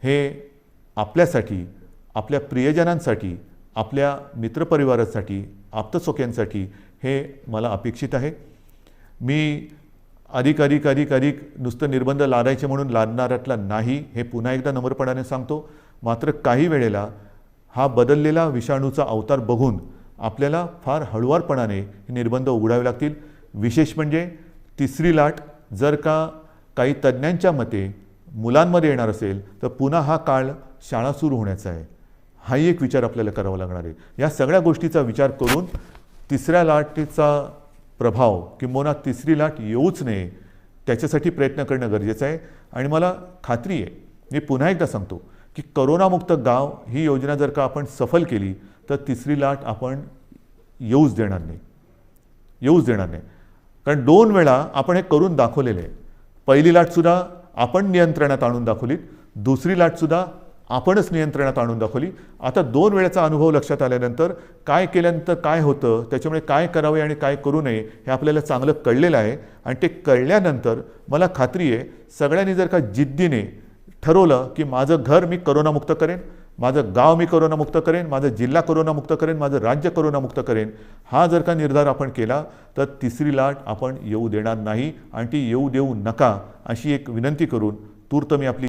हे आपल्यासाठी, आपल्या प्रियजनांसाठी, आपल्या मित्रपरिवारासाठी, आप्तसोक्यांसाठी हे मला अपेक्षित आहे. मी अधिक नुसतं निर्बंध लादायचे म्हणून लादणाऱ्यातला नाही, हे पुन्हा एकदा नम्रपणाने सांगतो. मात्र काही वेळेला हा बदललेला विषाणूचा अवतार बघून आपल्याला फार हळुवारपणाने हे निर्बंध उघडावे लागतील. विशेष म्हणजे तिसरी लाट जर का काही तज्ज्ञांच्या मते मुलांमध्ये येणार असेल तर पुन्हा हा काळ शाळा सुरू होण्याचा आहे. हाही एक विचार आपल्याला करावा लागणार आहे. या सगळ्या गोष्टीचा विचार करून तिसऱ्या लाटेचा प्रभाव किंबहुना तिसरी लाट येऊच नये त्याच्यासाठी प्रयत्न करणं गरजेचं आहे. आणि मला खात्री आहे, मी पुन्हा एकदा सांगतो की करोनामुक्त गाव ही योजना जर का आपण सफल केली तर तिसरी लाट आपण येऊच देणार नाही. कारण कारण 2 वेळा आपण हे करून दाखवलेलं आहे. पहिली लाटसुद्धा आपण नियंत्रणात आणून दाखवली, दुसरी लाटसुद्धा आपणच नियंत्रणात आणून दाखवली. आता 2 वेळेचा अनुभव लक्षात आल्यानंतर काय केल्यानंतर काय होतं, त्याच्यामुळे काय करावे आणि काय करू नये हे आपल्याला चांगलं कळलेलं आहे. आणि ते कळल्यानंतर मला खात्री आहे सगळ्यांनी जर का जिद्दीने ठरवलं की माझं घर मी करोनामुक्त करेन, माझं गाव मी करोनामुक्त करेन, माझं जिल्हा करोनामुक्त करेन, माझं राज्य करोनामुक्त करेन, हा जर का निर्धार आपण केला तर तिसरी लाट आपण येऊ देणार नाही आणि ती येऊ देऊ नका अशी एक विनंती करून तूर्त मी आपली